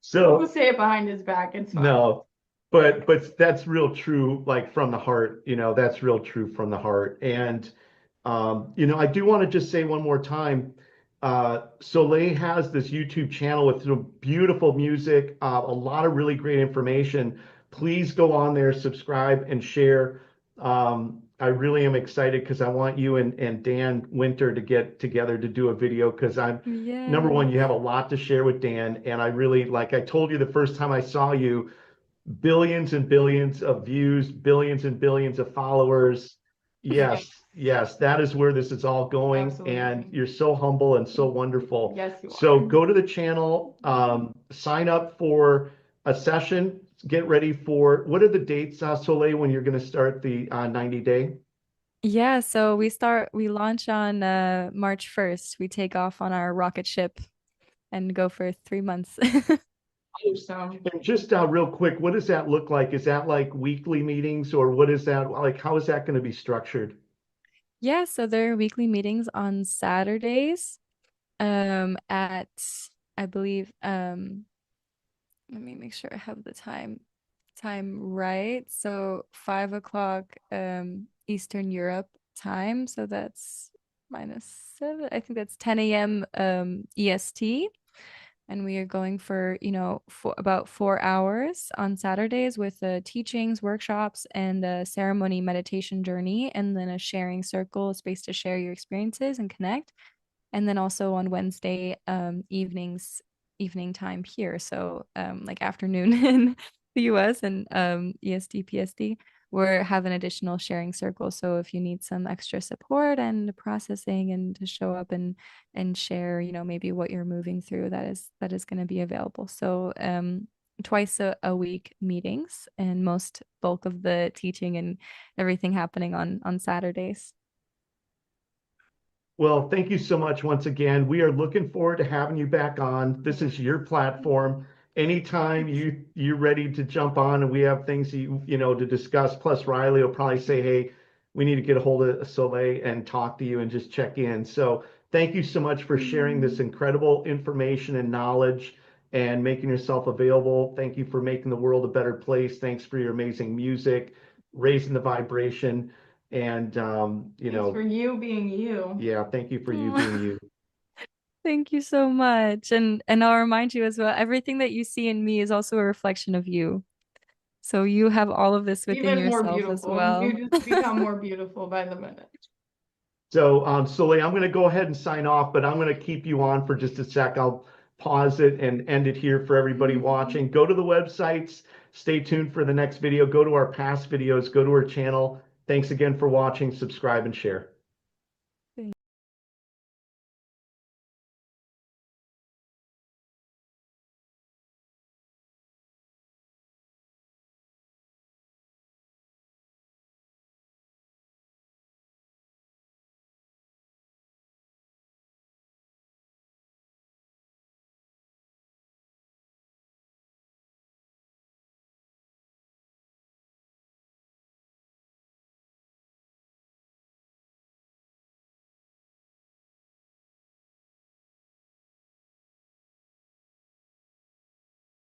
So We'll say it behind his back. It's fine. no, but that's real true, like from the heart, that's real true from the heart. And I do want to just say one more time, Soleil has this YouTube channel with some beautiful music, a lot of really great information. Please go on there, subscribe and share. I really am excited because I want you and Dan Winter to get together to do a video because number one, Yes. you have a lot to share with Dan. And I really, like I told you the first time I saw you, billions and billions of views, billions and billions of followers. Yes, yes, that is where this is all going. Absolutely. And you're so humble and so wonderful. Yes, you So are. go to the channel, sign up for a session, get ready for, what are the dates, Soleil, when you're going to start the 90-day? Yeah, so we launch on March 1st. We take off on our rocket ship and go for 3 months. So And just real quick, what does that look like? Is that like weekly meetings or what is that like? How is that going to be structured? Yeah, so there are weekly meetings on Saturdays at I believe let me make sure I have the time right. So 5 o'clock Eastern Europe time. So that's -7. I think that's 10 a.m. EST. And we are going for, for about 4 hours on Saturdays with teachings, workshops, and a ceremony meditation journey, and then a sharing circle, a space to share your experiences and connect. And then also on Wednesday evening time here. So like afternoon in the US and EST, PST, we're having additional sharing circles. So if you need some extra support and processing and to show up and share, maybe what you're moving through, that is going to be available. So twice a week meetings and most bulk of the teaching and everything happening on Saturdays. Well, thank you so much once again. We are looking forward to having you back on. This is your platform. Anytime you're ready to jump on and we have things to discuss. Plus Riley will probably say, hey, we need to get a hold of Soleil and talk to you and just check in. So thank you so much for sharing this incredible information and knowledge and making yourself available. Thank you for making the world a better place. Thanks for your amazing music, raising the vibration. And thanks for you being you. yeah, thank you for you being you. Thank you so much. And I'll remind you as well, everything that you see in me is also a reflection of you. So you have all of this within Even more yourself as beautiful. well. You just become more beautiful by the minute. So, Soleil, I'm going to go ahead and sign off, but I'm going to keep you on for just a sec. I'll pause it and end it here for everybody watching. Go to the websites. Stay tuned for the next video. Go to our past videos. Go to our channel. Thanks again for watching. Subscribe and share.